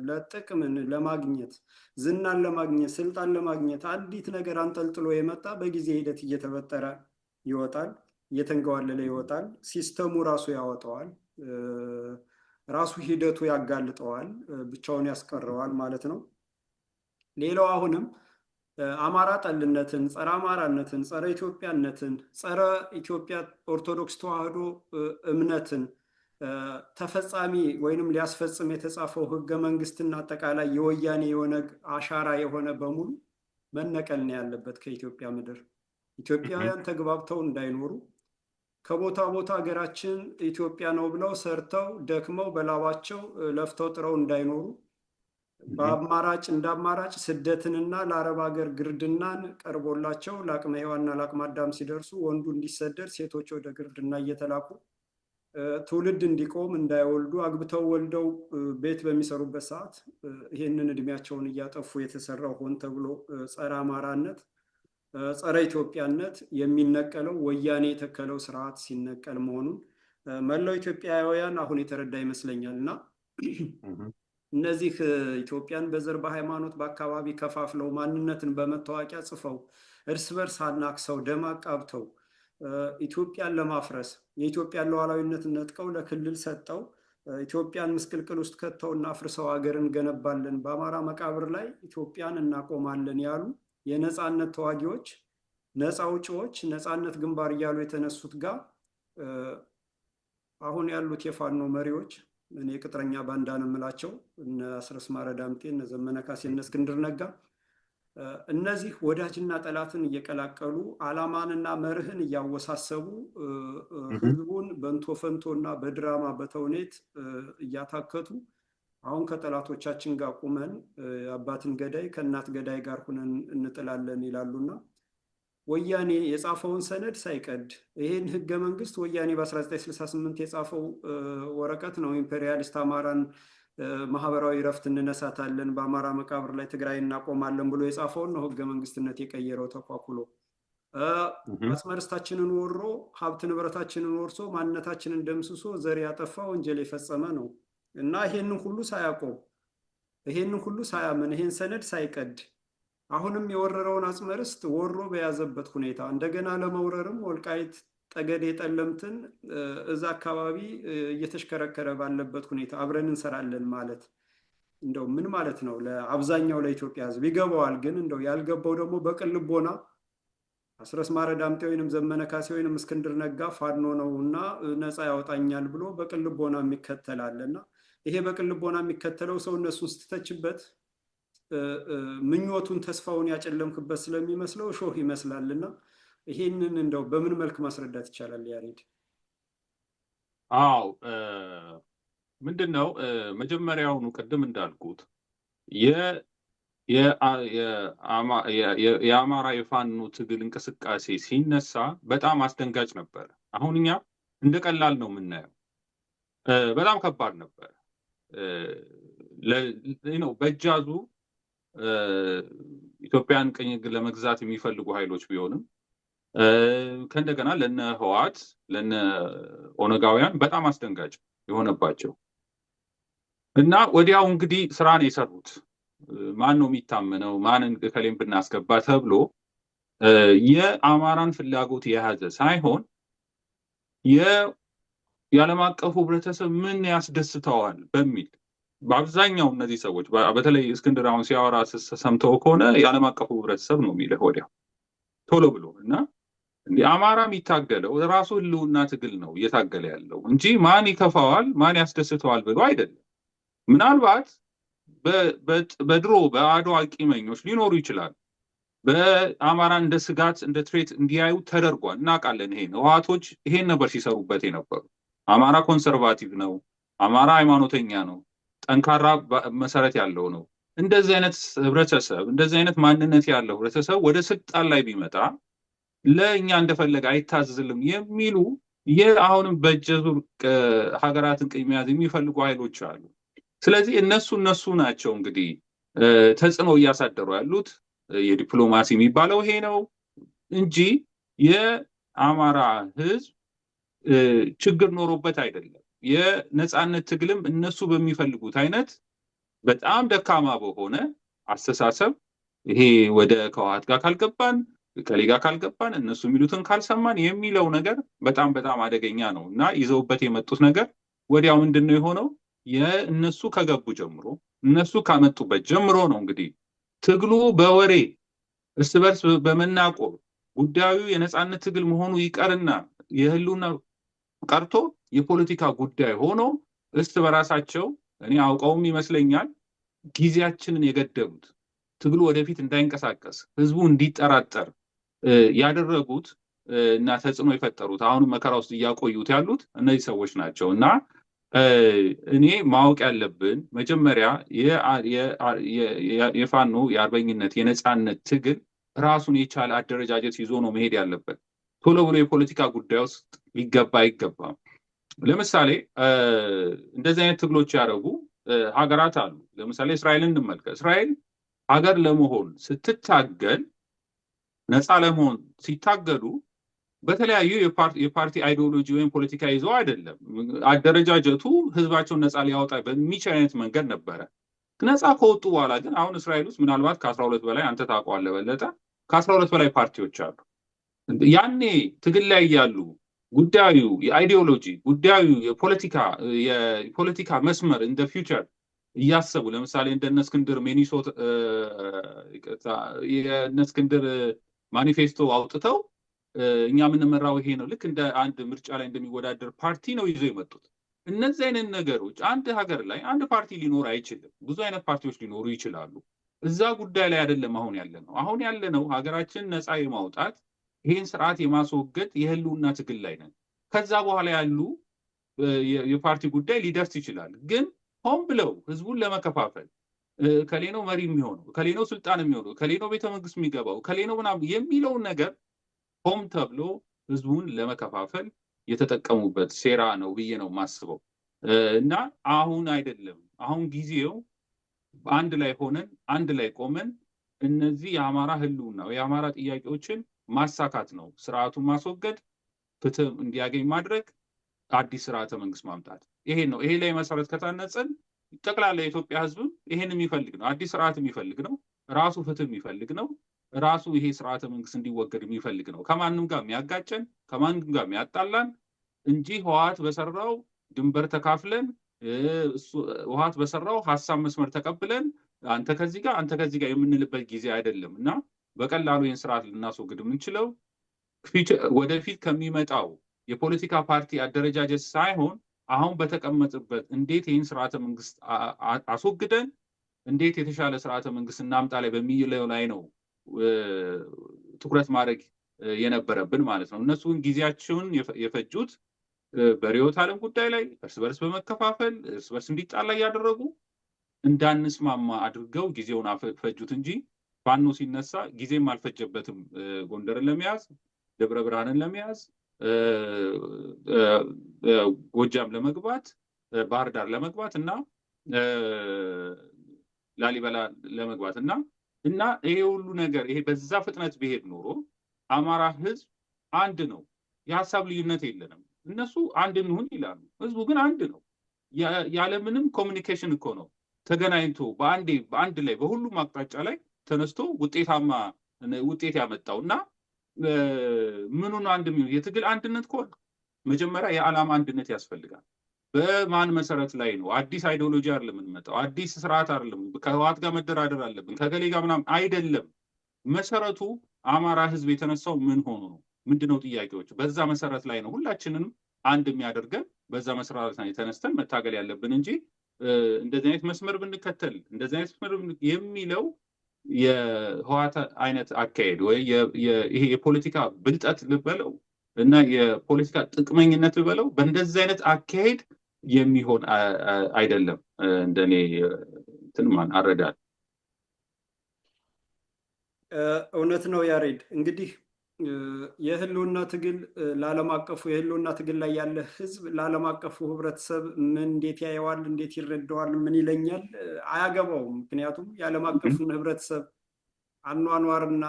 ለጥቅምን ለማግኘት ዝናን ለማግኘት ስልጣን ለማግኘት አንዲት ነገር አንጠልጥሎ የመጣ በጊዜ ሂደት እየተፈጠረ ይወጣል፣ እየተንገዋለለ ይወጣል። ሲስተሙ ራሱ ያወጣዋል፣ ራሱ ሂደቱ ያጋልጠዋል፣ ብቻውን ያስቀረዋል ማለት ነው። ሌላው አሁንም አማራ ጠልነትን፣ ጸረ አማራነትን፣ ጸረ ኢትዮጵያነትን፣ ጸረ ኢትዮጵያ ኦርቶዶክስ ተዋህዶ እምነትን ተፈጻሚ ወይንም ሊያስፈጽም የተጻፈው ህገ መንግስትና አጠቃላይ የወያኔ የኦነግ አሻራ የሆነ በሙሉ መነቀል ነው ያለበት ከኢትዮጵያ ምድር። ኢትዮጵያውያን ተግባብተው እንዳይኖሩ ከቦታ ቦታ ሀገራችን ኢትዮጵያ ነው ብለው ሰርተው ደክመው በላባቸው ለፍተው ጥረው እንዳይኖሩ በአማራጭ እንደ አማራጭ ስደትንና ለአረብ ሀገር ግርድናን ቀርቦላቸው ለአቅመ ሔዋንና ለአቅመ አዳም ሲደርሱ ወንዱ እንዲሰደድ ሴቶች ወደ ግርድና እየተላኩ ትውልድ እንዲቆም እንዳይወልዱ አግብተው ወልደው ቤት በሚሰሩበት ሰዓት ይህንን እድሜያቸውን እያጠፉ የተሰራው ሆን ተብሎ ጸረ አማራነት ጸረ ኢትዮጵያነት የሚነቀለው ወያኔ የተከለው ስርዓት ሲነቀል መሆኑን መላው ኢትዮጵያውያን አሁን የተረዳ ይመስለኛል። እና እነዚህ ኢትዮጵያን በዘር በሃይማኖት በአካባቢ ከፋፍለው ማንነትን በመታወቂያ ጽፈው እርስ በርስ አናክሰው ደም አቃብተው ኢትዮጵያን ለማፍረስ የኢትዮጵያን ሉዓላዊነት ነጥቀው ለክልል ሰጠው ኢትዮጵያን ምስቅልቅል ውስጥ ከተውና አፍርሰው ሀገር እንገነባለን፣ በአማራ መቃብር ላይ ኢትዮጵያን እናቆማለን ያሉ የነፃነት ተዋጊዎች፣ ነፃ አውጪዎች፣ ነፃነት ግንባር እያሉ የተነሱት ጋር አሁን ያሉት የፋኖ መሪዎች እኔ ቅጥረኛ ባንዳ ነው የምላቸው እነ አስረስ ማረ ዳምጤ፣ እነ ዘመነ ካሴ፣ እነ እስክንድር ነጋ እነዚህ ወዳጅና ጠላትን እየቀላቀሉ ዓላማንና መርህን እያወሳሰቡ ህዝቡን በንቶ ፈንቶና በድራማ በተውኔት እያታከቱ አሁን ከጠላቶቻችን ጋር ቁመን አባትን ገዳይ ከእናት ገዳይ ጋር ሁነን እንጥላለን ይላሉና ወያኔ የጻፈውን ሰነድ ሳይቀድ ይሄን ህገ መንግስት ወያኔ በ1968 የጻፈው ወረቀት ነው። ኢምፔሪያሊስት አማራን ማህበራዊ ረፍት እንነሳታለን፣ በአማራ መቃብር ላይ ትግራይ እናቆማለን ብሎ የጻፈውን ነው ህገ መንግስትነት የቀየረው ተኳኩሎ። አጽመርስታችንን ወሮ ሀብት ንብረታችንን ወርሶ ማንነታችንን ደምስሶ ዘር ያጠፋ ወንጀል የፈጸመ ነው እና ይሄንን ሁሉ ሳያቆም ይሄንን ሁሉ ሳያምን ይሄን ሰነድ ሳይቀድ አሁንም የወረረውን አጽመርስት ወሮ በያዘበት ሁኔታ እንደገና ለመውረርም ወልቃይት ጠገዴ ጠለምትን እዛ አካባቢ እየተሽከረከረ ባለበት ሁኔታ አብረን እንሰራለን ማለት እንደው ምን ማለት ነው? ለአብዛኛው ለኢትዮጵያ ህዝብ ይገባዋል። ግን እንደው ያልገባው ደግሞ በቅን ልቦና አስረስ ማረ ዳምጤ ወይንም ዘመነ ካሴ ወይንም እስክንድር ነጋ ፋኖ ነው እና ነፃ ያወጣኛል ብሎ በቅን ልቦና የሚከተላልና ይሄ በቅን ልቦና የሚከተለው ሰው እነሱን ስትተችበት ምኞቱን ተስፋውን ያጨለምክበት ስለሚመስለው ሾህ ይመስላልና ይሄንን እንደው በምን መልክ ማስረዳት ይቻላል ያሬድ? አዎ ምንድነው መጀመሪያውኑ ቅድም እንዳልኩት የአማራ የፋኖ ትግል እንቅስቃሴ ሲነሳ በጣም አስደንጋጭ ነበር። አሁን እኛ እንደ ቀላል ነው የምናየው። በጣም ከባድ ነበር። በእጃዙ ኢትዮጵያን ቅኝ ለመግዛት የሚፈልጉ ኃይሎች ቢሆንም ከእንደገና ለነ ህወሓት ለነ ኦነጋውያን በጣም አስደንጋጭ የሆነባቸው እና ወዲያው እንግዲህ ስራ ነው የሰሩት። ማን ነው የሚታመነው ማንን ከሌም ብናስገባ ተብሎ የአማራን ፍላጎት የያዘ ሳይሆን የዓለም አቀፉ ህብረተሰብ ምን ያስደስተዋል በሚል በአብዛኛው እነዚህ ሰዎች በተለይ እስክንድር አሁን ሲያወራ ሰምተው ከሆነ የዓለም አቀፉ ህብረተሰብ ነው የሚለው ወዲያው ቶሎ ብሎ እና አማራ የሚታገለው ራሱ ህልውና ትግል ነው እየታገለ ያለው እንጂ ማን ይከፋዋል ማን ያስደስተዋል ብሎ አይደለም። ምናልባት በድሮ በአድዋ ቂመኞች ሊኖሩ ይችላል። በአማራ እንደ ስጋት እንደ ትሬት እንዲያዩ ተደርጓል። እናውቃለን። ህወሓቶች ይሄን ነበር ሲሰሩበት የነበሩ። አማራ ኮንሰርቫቲቭ ነው፣ አማራ ሃይማኖተኛ ነው፣ ጠንካራ መሰረት ያለው ነው። እንደዚህ አይነት ህብረተሰብ እንደዚህ አይነት ማንነት ያለው ህብረተሰብ ወደ ስልጣን ላይ ቢመጣ ለእኛ እንደፈለገ አይታዘዝልም የሚሉ አሁንም በእጀዙር ሀገራትን ቅኝ መያዝ የሚፈልጉ ኃይሎች አሉ። ስለዚህ እነሱ ናቸው እንግዲህ ተጽዕኖ እያሳደሩ ያሉት። የዲፕሎማሲ የሚባለው ይሄ ነው እንጂ የአማራ ህዝብ ችግር ኖሮበት አይደለም። የነፃነት ትግልም እነሱ በሚፈልጉት አይነት በጣም ደካማ በሆነ አስተሳሰብ ይሄ ወደ ከህወሓት ጋር ካልገባን ከሌ ጋር ካልገባን እነሱ የሚሉትን ካልሰማን የሚለው ነገር በጣም በጣም አደገኛ ነው እና ይዘውበት የመጡት ነገር ወዲያው ምንድነው የሆነው? የእነሱ ከገቡ ጀምሮ እነሱ ካመጡበት ጀምሮ ነው እንግዲህ ትግሉ በወሬ እርስ በርስ በመናቆር ጉዳዩ የነፃነት ትግል መሆኑ ይቀርና የህልውና ቀርቶ የፖለቲካ ጉዳይ ሆኖ እርስ በራሳቸው እኔ አውቀውም ይመስለኛል ጊዜያችንን የገደሉት ትግሉ ወደፊት እንዳይንቀሳቀስ ህዝቡ እንዲጠራጠር ያደረጉት እና ተጽዕኖ የፈጠሩት አሁንም መከራ ውስጥ እያቆዩት ያሉት እነዚህ ሰዎች ናቸው እና እኔ ማወቅ ያለብን መጀመሪያ የፋኖ የአርበኝነት የነፃነት ትግል ራሱን የቻለ አደረጃጀት ይዞ ነው መሄድ ያለበት። ቶሎ ብሎ የፖለቲካ ጉዳይ ውስጥ ሊገባ አይገባም። ለምሳሌ እንደዚህ አይነት ትግሎች ያደረጉ ሀገራት አሉ። ለምሳሌ እስራኤልን እንመልከት። እስራኤል ሀገር ለመሆን ስትታገል፣ ነፃ ለመሆን ሲታገሉ በተለያዩ የፓርቲ አይዲዮሎጂ ወይም ፖለቲካ ይዘው አይደለም። አደረጃጀቱ ህዝባቸውን ነፃ ሊያወጣ በሚችል አይነት መንገድ ነበረ። ነፃ ከወጡ በኋላ ግን አሁን እስራኤል ውስጥ ምናልባት ከ12 በላይ አንተ ታውቀዋለህ በለጠ፣ ከ12 በላይ ፓርቲዎች አሉ። ያኔ ትግል ላይ ያሉ ጉዳዩ የአይዲዮሎጂ ጉዳዩ የፖለቲካ መስመር እንደ ፊውቸር እያሰቡ ለምሳሌ እንደነ እስክንድር የእነ እስክንድር ማኒፌስቶ አውጥተው እኛ የምንመራው ይሄ ነው፣ ልክ እንደ አንድ ምርጫ ላይ እንደሚወዳደር ፓርቲ ነው ይዘው የመጡት። እነዚህ አይነት ነገሮች አንድ ሀገር ላይ አንድ ፓርቲ ሊኖር አይችልም። ብዙ አይነት ፓርቲዎች ሊኖሩ ይችላሉ። እዛ ጉዳይ ላይ አይደለም አሁን ያለ ነው። አሁን ያለ ነው ሀገራችን ነፃ የማውጣት ይህን ስርዓት የማስወገድ የህልውና ትግል ላይ ነን። ከዛ በኋላ ያሉ የፓርቲ ጉዳይ ሊደርስ ይችላል። ግን ሆን ብለው ህዝቡን ለመከፋፈል ከሌ ነው መሪ የሚሆነው፣ ከሌ ነው ስልጣን የሚሆነው፣ ከሌ ነው ቤተመንግስት የሚገባው፣ ከሌ ነው ምናምን የሚለውን ነገር ሆም ተብሎ ህዝቡን ለመከፋፈል የተጠቀሙበት ሴራ ነው ብዬ ነው የማስበው። እና አሁን አይደለም፣ አሁን ጊዜው አንድ ላይ ሆነን አንድ ላይ ቆመን እነዚህ የአማራ ህልውና የአማራ ጥያቄዎችን ማሳካት ነው። ስርዓቱን ማስወገድ፣ ፍትህ እንዲያገኝ ማድረግ፣ አዲስ ስርዓተ መንግስት ማምጣት። ይሄ ነው። ይሄ ላይ መሰረት ከታነጸን ጠቅላላ የኢትዮጵያ ህዝብም ይሄን የሚፈልግ ነው። አዲስ ስርዓት የሚፈልግ ነው። ራሱ ፍትህ የሚፈልግ ነው። ራሱ ይሄ ስርዓተ መንግስት እንዲወገድ የሚፈልግ ነው። ከማንም ጋር የሚያጋጨን ከማንም ጋር የሚያጣላን እንጂ ህወሓት በሰራው ድንበር ተካፍለን ህወሓት በሰራው ሀሳብ መስመር ተቀብለን አንተ ከዚህ ጋር አንተ ከዚህ ጋር የምንልበት ጊዜ አይደለም እና በቀላሉ ይህን ስርዓት ልናስወግድ የምንችለው ወደፊት ከሚመጣው የፖለቲካ ፓርቲ አደረጃጀት ሳይሆን አሁን በተቀመጥበት እንዴት ይህን ስርዓተ መንግስት አስወግደን እንዴት የተሻለ ስርዓተ መንግስት እናምጣ ላይ በሚለው ላይ ነው ትኩረት ማድረግ የነበረብን ማለት ነው። እነሱ ግን ጊዜያቸውን የፈጁት በርዕዮተ ዓለም ጉዳይ ላይ እርስ በርስ በመከፋፈል እርስ በርስ እንዲጣላ እያደረጉ እንዳንስማማ አድርገው ጊዜውን ፈጁት እንጂ ፋኖ ሲነሳ ጊዜም አልፈጀበትም። ጎንደርን ለመያዝ፣ ደብረ ብርሃንን ለመያዝ፣ ጎጃም ለመግባት፣ ባህር ዳር ለመግባት እና ላሊበላ ለመግባት እና ይሄ ሁሉ ነገር ይሄ በዛ ፍጥነት ቢሄድ ኖሮ አማራ ህዝብ አንድ ነው። የሀሳብ ልዩነት የለንም። እነሱ አንድ እንሁን ይላሉ፣ ህዝቡ ግን አንድ ነው። ያለምንም ኮሚኒኬሽን እኮ ነው ተገናኝቶ በአንድ ላይ በሁሉም አቅጣጫ ላይ ተነስቶ ውጤት ያመጣው እና ምኑን አንድ የሚሆን የትግል አንድነት ከሆነ መጀመሪያ የዓላማ አንድነት ያስፈልጋል። በማን መሰረት ላይ ነው? አዲስ አይዲዮሎጂ አይደለም የምንመጣው፣ አዲስ ስርዓት አይደለም። ከህወሓት ጋር መደራደር አለብን ከገሌ ጋር ምናምን አይደለም። መሰረቱ አማራ ህዝብ የተነሳው ምን ሆኖ ነው? ምንድነው ጥያቄዎች? በዛ መሰረት ላይ ነው ሁላችንንም አንድ የሚያደርገን። በዛ መሰረት ላይ ተነስተን መታገል ያለብን እንጂ እንደዚህ አይነት መስመር ብንከተል እንደዚህ አይነት መስመር የሚለው የህወሓት አይነት አካሄድ ወይ ይሄ የፖለቲካ ብልጠት ልበለው እና የፖለቲካ ጥቅመኝነት ልበለው በእንደዚህ አይነት አካሄድ የሚሆን አይደለም። እንደኔ ትንማን አረዳል። እውነት ነው ያሬድ። እንግዲህ የህልውና ትግል ለዓለም አቀፉ የህልውና ትግል ላይ ያለ ህዝብ ለዓለም አቀፉ ህብረተሰብ እንዴት ያየዋል፣ እንዴት ይረዳዋል፣ ምን ይለኛል አያገባውም። ምክንያቱም የዓለም አቀፉን ህብረተሰብ አኗኗርና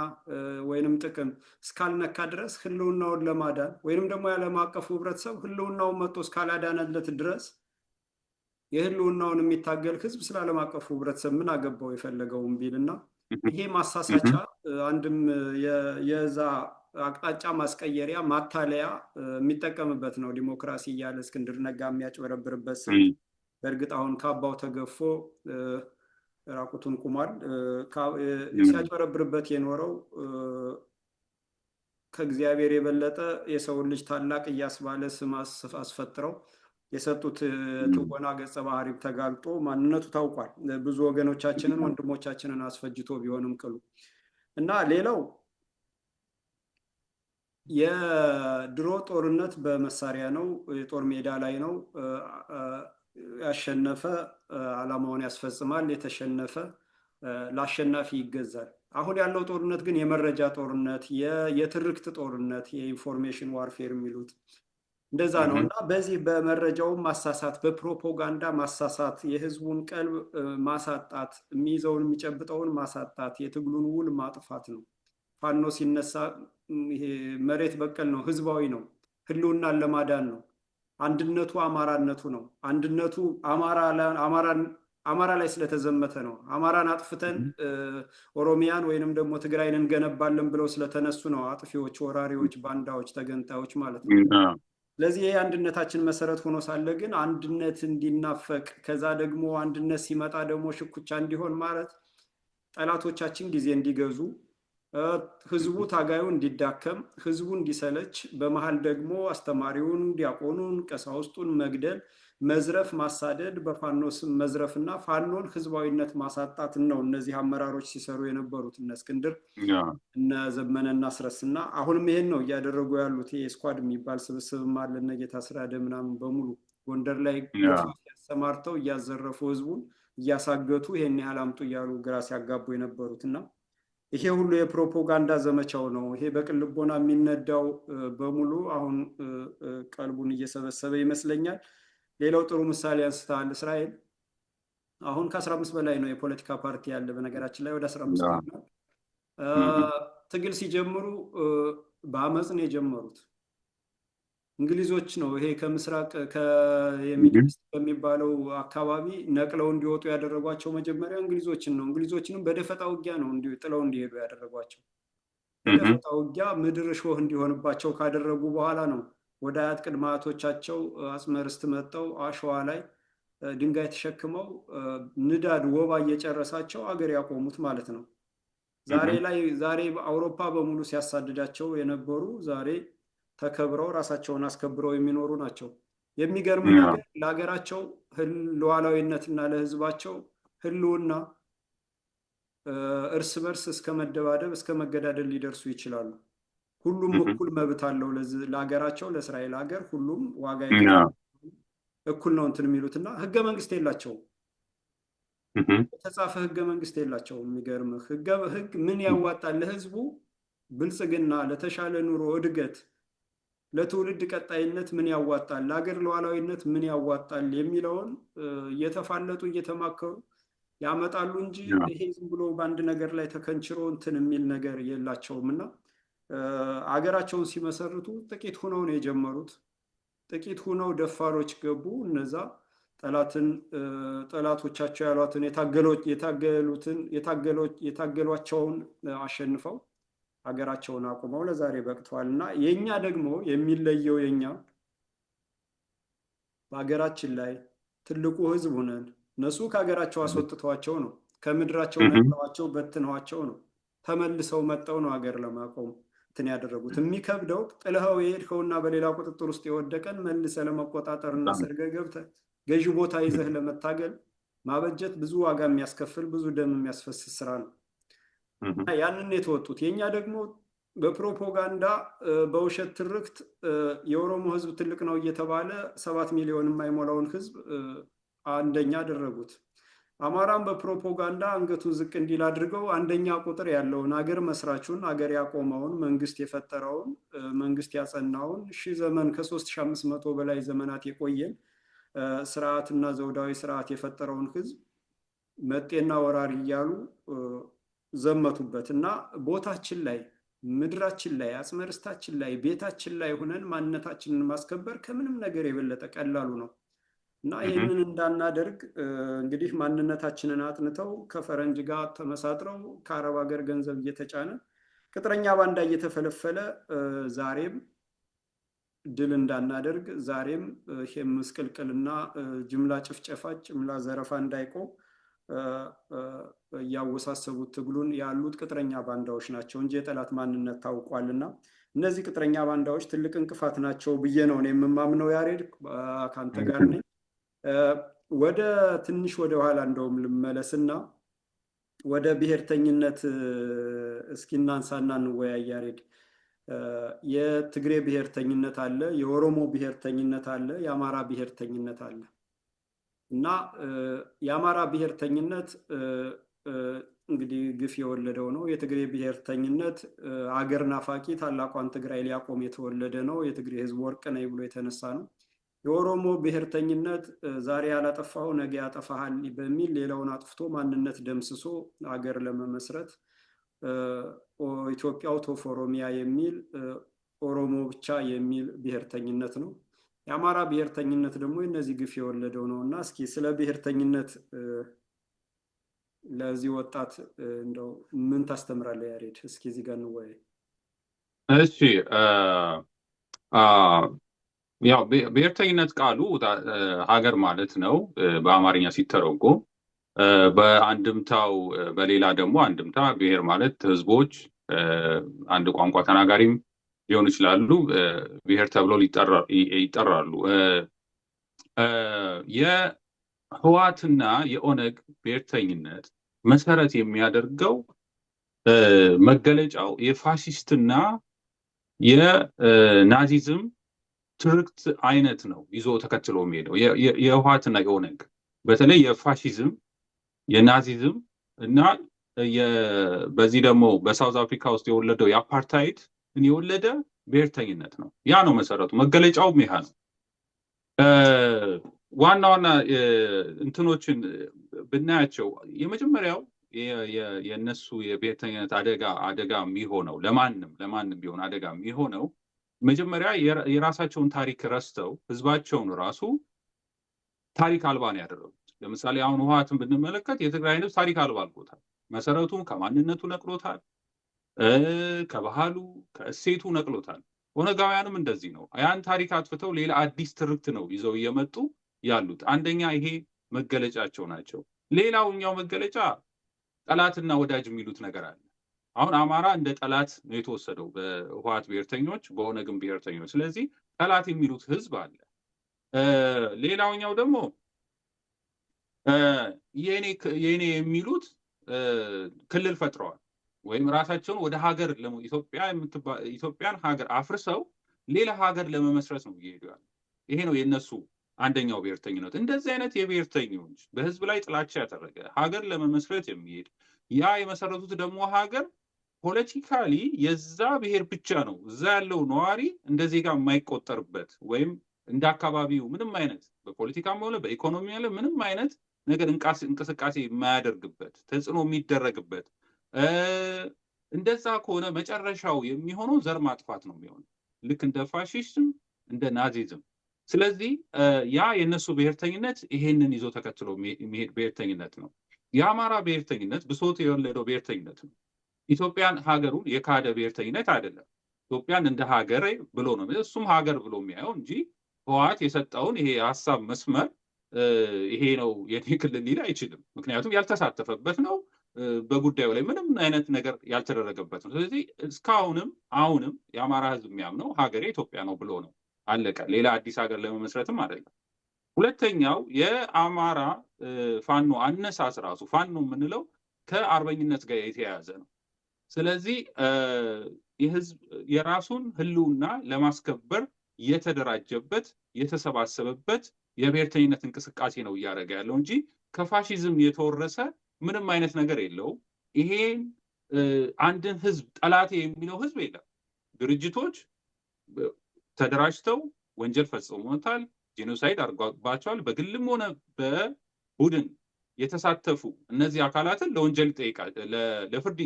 ወይንም ጥቅም እስካልነካ ድረስ ህልውናውን ለማዳን ወይንም ደግሞ የዓለም አቀፉ ህብረተሰብ ህልውናውን መጥቶ እስካላዳነለት ድረስ የህልውናውን የሚታገል ህዝብ ስለ ዓለም አቀፉ ህብረተሰብ ምን አገባው የፈለገውን ቢልና ይሄ ማሳሳቻ አንድም የዛ አቅጣጫ ማስቀየሪያ ማታለያ የሚጠቀምበት ነው። ዲሞክራሲ እያለ እስክንድር ነጋ የሚያጭበረብርበት ስልት በእርግጥ አሁን ካባው ተገፎ ራቁቱን ቁሟል። ሲያጭበረብርበት የኖረው ከእግዚአብሔር የበለጠ የሰውን ልጅ ታላቅ እያስባለ ስም አስፈጥረው የሰጡት ትወና ገጸ ባህሪ ተጋልጦ ማንነቱ ታውቋል። ብዙ ወገኖቻችንን ወንድሞቻችንን አስፈጅቶ ቢሆንም ቅሉ እና ሌላው የድሮ ጦርነት በመሳሪያ ነው፣ የጦር ሜዳ ላይ ነው። ያሸነፈ ዓላማውን ያስፈጽማል፣ የተሸነፈ ለአሸናፊ ይገዛል። አሁን ያለው ጦርነት ግን የመረጃ ጦርነት፣ የትርክት ጦርነት፣ የኢንፎርሜሽን ዋርፌር የሚሉት እንደዛ ነው እና በዚህ በመረጃውን ማሳሳት፣ በፕሮፓጋንዳ ማሳሳት፣ የህዝቡን ቀልብ ማሳጣት፣ የሚይዘውን የሚጨብጠውን ማሳጣት፣ የትግሉን ውል ማጥፋት ነው። ፋኖ ሲነሳ ይሄ መሬት በቀል ነው፣ ህዝባዊ ነው፣ ህልውናን ለማዳን ነው። አንድነቱ አማራነቱ ነው። አንድነቱ አማራ ላይ ስለተዘመተ ነው። አማራን አጥፍተን ኦሮሚያን ወይንም ደግሞ ትግራይን እንገነባለን ብለው ስለተነሱ ነው አጥፊዎች፣ ወራሪዎች፣ ባንዳዎች፣ ተገንጣዮች ማለት ነው። ስለዚህ ይህ አንድነታችን መሰረት ሆኖ ሳለ ግን አንድነት እንዲናፈቅ ከዛ ደግሞ አንድነት ሲመጣ ደግሞ ሽኩቻ እንዲሆን ማለት ጠላቶቻችን ጊዜ እንዲገዙ፣ ህዝቡ ታጋዩ እንዲዳከም፣ ህዝቡ እንዲሰለች፣ በመሀል ደግሞ አስተማሪውን፣ ዲያቆኑን፣ ቀሳውስቱን መግደል፣ መዝረፍ፣ ማሳደድ፣ በፋኖ ስም መዝረፍ እና ፋኖን ህዝባዊነት ማሳጣትን ነው እነዚህ አመራሮች ሲሰሩ የነበሩት እነ እስክንድር፣ እነ ዘመነ እና አስረስና አሁንም ይሄን ነው እያደረጉ ያሉት። ይሄ ስኳድ የሚባል ስብስብም አለ እነ ጌታ ስራደ ምናምን በሙሉ ጎንደር ላይ ያሰማርተው እያዘረፉ ህዝቡን እያሳገቱ ይሄን ያህል አምጡ እያሉ ግራ ሲያጋቡ የነበሩት እና ይሄ ሁሉ የፕሮፓጋንዳ ዘመቻው ነው። ይሄ በቅልቦና የሚነዳው በሙሉ አሁን ቀልቡን እየሰበሰበ ይመስለኛል። ሌላው ጥሩ ምሳሌ አንስተሃል። እስራኤል አሁን ከ15 በላይ ነው የፖለቲካ ፓርቲ ያለ። በነገራችን ላይ ወደ 15 ነው። ትግል ሲጀምሩ በአመፅ ነው የጀመሩት። እንግሊዞች ነው ይሄ ከምስራቅ የሚድልስት ከሚባለው አካባቢ ነቅለው እንዲወጡ ያደረጓቸው መጀመሪያ እንግሊዞችን ነው። እንግሊዞችንም በደፈጣ ውጊያ ነው ጥለው እንዲሄዱ ያደረጓቸው። በደፈጣ ውጊያ ምድር እሾህ እንዲሆንባቸው ካደረጉ በኋላ ነው ወደ አያት ቅድመ አያቶቻቸው አጽመ ርስት መጠው አሸዋ ላይ ድንጋይ ተሸክመው ንዳድ ወባ እየጨረሳቸው አገር ያቆሙት ማለት ነው። ዛሬ አውሮፓ በሙሉ ሲያሳድዳቸው የነበሩ ዛሬ ተከብረው ራሳቸውን አስከብረው የሚኖሩ ናቸው። የሚገርም ነገር ለሀገራቸው ሉዓላዊነትና ለሕዝባቸው ህልውና እርስ በርስ እስከ መደባደብ እስከ መገዳደል ሊደርሱ ይችላሉ። ሁሉም እኩል መብት አለው ለሀገራቸው፣ ለእስራኤል ሀገር ሁሉም ዋጋ እኩል ነው እንትን የሚሉትና ህገ መንግስት የላቸውም። የተጻፈ ህገ መንግስት የላቸውም። የሚገርምህ ህግ ምን ያዋጣል ለህዝቡ ብልጽግና፣ ለተሻለ ኑሮ እድገት፣ ለትውልድ ቀጣይነት ምን ያዋጣል፣ ለሀገር ሉዓላዊነት ምን ያዋጣል የሚለውን እየተፋለጡ እየተማከሩ ያመጣሉ እንጂ ይሄ ዝም ብሎ በአንድ ነገር ላይ ተከንችሮ እንትን የሚል ነገር የላቸውም እና አገራቸውን ሲመሰርቱ ጥቂት ሁነው ነው የጀመሩት። ጥቂት ሁነው ደፋሮች ገቡ። እነዛ ጠላቶቻቸው ያሏትን የታገሏቸውን አሸንፈው ሀገራቸውን አቁመው ለዛሬ በቅተዋል እና የኛ ደግሞ የሚለየው የኛ በሀገራችን ላይ ትልቁ ህዝብ ሆነን እነሱ ከሀገራቸው አስወጥተዋቸው ነው፣ ከምድራቸው ነቅለዋቸው በትነዋቸው ነው፣ ተመልሰው መጠው ነው ሀገር ለማቆም እንትን ያደረጉት። የሚከብደው ጥለኸው የሄድከውና በሌላ ቁጥጥር ውስጥ የወደቀን መልሰ ለመቆጣጠር እና ሰርገ ገብተህ ገዢ ቦታ ይዘህ ለመታገል ማበጀት ብዙ ዋጋ የሚያስከፍል ብዙ ደም የሚያስፈስስ ስራ ነው። ያንን የተወጡት። የኛ ደግሞ በፕሮፓጋንዳ በውሸት ትርክት የኦሮሞ ህዝብ ትልቅ ነው እየተባለ 7 ሚሊዮን የማይሞላውን ህዝብ አንደኛ አደረጉት። አማራን በፕሮፓጋንዳ አንገቱን ዝቅ እንዲል አድርገው አንደኛ ቁጥር ያለውን አገር መስራቹን አገር ያቆመውን መንግስት የፈጠረውን መንግስት ያጸናውን ዘመን ከ3500 በላይ ዘመናት የቆየን ስርዓትና ዘውዳዊ ስርዓት የፈጠረውን ህዝብ መጤና ወራሪ እያሉ ዘመቱበት እና ቦታችን ላይ ምድራችን ላይ አጽመ ርስታችን ላይ ቤታችን ላይ ሆነን ማንነታችንን ማስከበር ከምንም ነገር የበለጠ ቀላሉ ነው እና ይህንን እንዳናደርግ እንግዲህ ማንነታችንን አጥንተው ከፈረንጅ ጋር ተመሳጥረው ከአረብ ሀገር ገንዘብ እየተጫነ ቅጥረኛ ባንዳ እየተፈለፈለ ዛሬም ድል እንዳናደርግ ዛሬም ይሄም ምስቅልቅልና ጅምላ ጭፍጨፋ፣ ጅምላ ዘረፋ እንዳይቆም እያወሳሰቡት ትግሉን ያሉት ቅጥረኛ ባንዳዎች ናቸው እንጂ የጠላት ማንነት ታውቋልና እነዚህ ቅጥረኛ ባንዳዎች ትልቅ እንቅፋት ናቸው ብዬ ነው እኔ የምማምነው። ያሬድ ካንተ ጋር ነኝ። ወደ ትንሽ ወደ ኋላ እንደውም ልመለስና ወደ ብሔርተኝነት እስኪ እናንሳና እንወያይ ያሬድ። የትግሬ ብሔርተኝነት አለ፣ የኦሮሞ ብሔርተኝነት አለ፣ የአማራ ብሔርተኝነት አለ እና የአማራ ብሔርተኝነት እንግዲህ ግፍ የወለደው ነው። የትግሬ ብሔርተኝነት አገር ናፋቂ ታላቋን ትግራይ ሊያቆም የተወለደ ነው። የትግሬ ሕዝብ ወርቅ ነኝ ብሎ የተነሳ ነው። የኦሮሞ ብሔርተኝነት ዛሬ ያላጠፋው ነገ ያጠፋሃል በሚል ሌላውን አጥፍቶ ማንነት ደምስሶ አገር ለመመስረት ኢትዮጵያው ቶፍ ኦሮሚያ የሚል ኦሮሞ ብቻ የሚል ብሔርተኝነት ነው። የአማራ ብሔርተኝነት ደግሞ የነዚህ ግፍ የወለደው ነው እና እስኪ ስለ ብሔርተኝነት ለዚህ ወጣት እንደው ምን ታስተምራለህ ያሬድ? እስኪ እዚህ ጋር እንወያይ። እሺ ያው ብሔርተኝነት ቃሉ ሀገር ማለት ነው በአማርኛ ሲተረጎም። በአንድምታው በሌላ ደግሞ አንድምታ ብሔር ማለት ህዝቦች አንድ ቋንቋ ተናጋሪም ሊሆኑ ይችላሉ፣ ብሔር ተብለው ይጠራሉ። የህወሓትና የኦነግ ብሔርተኝነት መሰረት የሚያደርገው መገለጫው የፋሽስትና የናዚዝም ትርክት አይነት ነው ይዞ ተከትሎ የሚሄደው። የህወሓትና የኦነግ በተለይ የፋሽዝም የናዚዝም እና በዚህ ደግሞ በሳውዝ አፍሪካ ውስጥ የወለደው የአፓርታይድ የወለደ ብሔርተኝነት ነው። ያ ነው መሰረቱ፣ መገለጫውም ይሄ ነው። ዋና ዋና እንትኖችን ብናያቸው የመጀመሪያው የነሱ የብሔርተኝነት አደጋ የሚሆነው ለማንም ቢሆን አደጋ የሚሆነው መጀመሪያ የራሳቸውን ታሪክ ረስተው ህዝባቸውን ራሱ ታሪክ አልባ ነው ያደረጉት። ለምሳሌ አሁን ህወሓትን ብንመለከት የትግራይ ህዝብ ታሪክ አልባ አድርጎታል። መሰረቱን ከማንነቱ ነቅሎታል፣ ከባህሉ ከእሴቱ ነቅሎታል። ኦነጋውያንም እንደዚህ ነው። ያን ታሪክ አጥፍተው ሌላ አዲስ ትርክት ነው ይዘው እየመጡ ያሉት። አንደኛ ይሄ መገለጫቸው ናቸው። ሌላውኛው መገለጫ ጠላትና ወዳጅ የሚሉት ነገር አለ። አሁን አማራ እንደ ጠላት ነው የተወሰደው በህወሓት ብሔርተኞች፣ በኦነግም ብሔርተኞች። ስለዚህ ጠላት የሚሉት ህዝብ አለ። ሌላውኛው ደግሞ የኔ የሚሉት ክልል ፈጥረዋል ወይም ራሳቸውን ወደ ሀገር ኢትዮጵያን ሀገር አፍርሰው ሌላ ሀገር ለመመስረት ነው እየሄዱ ያሉ። ይሄ ነው የነሱ አንደኛው ብሔርተኝነት። እንደዚህ አይነት የብሔርተኞች በህዝብ ላይ ጥላቻ ያደረገ ሀገር ለመመስረት የሚሄድ ያ የመሰረቱት ደግሞ ሀገር ፖለቲካሊ የዛ ብሔር ብቻ ነው፣ እዛ ያለው ነዋሪ እንደ ዜጋ የማይቆጠርበት ወይም እንደ አካባቢው ምንም አይነት በፖለቲካም ሆነ በኢኮኖሚ ያለ ምንም አይነት ነገር እንቅስቃሴ የማያደርግበት ተጽዕኖ የሚደረግበት። እንደዛ ከሆነ መጨረሻው የሚሆነው ዘር ማጥፋት ነው የሚሆነው፣ ልክ እንደ ፋሽስም እንደ ናዚዝም። ስለዚህ ያ የነሱ ብሔርተኝነት ይሄንን ይዞ ተከትሎ የሚሄድ ብሔርተኝነት ነው። የአማራ ብሔርተኝነት ብሶት የወለደው ብሔርተኝነት ነው። ኢትዮጵያን ሀገሩን የካደ ብሔርተኝነት አይደለም። ኢትዮጵያን እንደ ሀገር ብሎ ነው እሱም ሀገር ብሎ የሚያየው እንጂ ህወሓት የሰጠውን ይሄ የሀሳብ መስመር ይሄ ነው የኔ ክልል ሊል አይችልም። ምክንያቱም ያልተሳተፈበት ነው፣ በጉዳዩ ላይ ምንም አይነት ነገር ያልተደረገበት ነው። ስለዚህ እስካሁንም አሁንም የአማራ ህዝብ የሚያምነው ሀገሬ ኢትዮጵያ ነው ብሎ ነው። አለቀ። ሌላ አዲስ ሀገር ለመመስረትም አይደለም። ሁለተኛው የአማራ ፋኖ አነሳስ ራሱ ፋኖ የምንለው ከአርበኝነት ጋር የተያያዘ ነው። ስለዚህ የህዝብ የራሱን ህልውና ለማስከበር የተደራጀበት የተሰባሰበበት የብሔርተኝነት እንቅስቃሴ ነው እያደረገ ያለው እንጂ ከፋሽዝም የተወረሰ ምንም አይነት ነገር የለውም። ይሄን አንድን ህዝብ ጠላቴ የሚለው ህዝብ የለም። ድርጅቶች ተደራጅተው ወንጀል ፈጽሞታል፣ ጄኖሳይድ አድርጓቸዋል። በግልም ሆነ በቡድን የተሳተፉ እነዚህ አካላትን ለወንጀል ይጠይቃል፣ ለፍርድ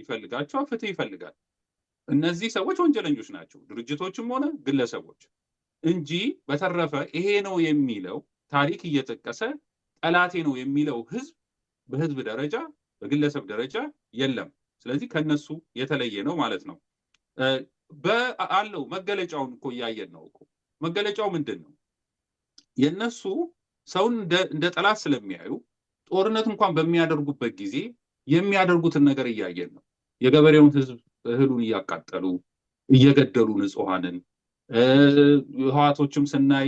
ይፈልጋቸዋል፣ ፍትህ ይፈልጋል። እነዚህ ሰዎች ወንጀለኞች ናቸው፣ ድርጅቶችም ሆነ ግለሰቦች እንጂ በተረፈ ይሄ ነው የሚለው ታሪክ እየጠቀሰ ጠላቴ ነው የሚለው ህዝብ በህዝብ ደረጃ በግለሰብ ደረጃ የለም። ስለዚህ ከነሱ የተለየ ነው ማለት ነው። አለው መገለጫውን እኮ እያየን ነው እኮ። መገለጫው ምንድን ነው? የነሱ ሰውን እንደ ጠላት ስለሚያዩ ጦርነት እንኳን በሚያደርጉበት ጊዜ የሚያደርጉትን ነገር እያየን ነው። የገበሬውን ህዝብ እህሉን እያቃጠሉ እየገደሉ ንጹሐንን፣ ህወሓቶችም ስናይ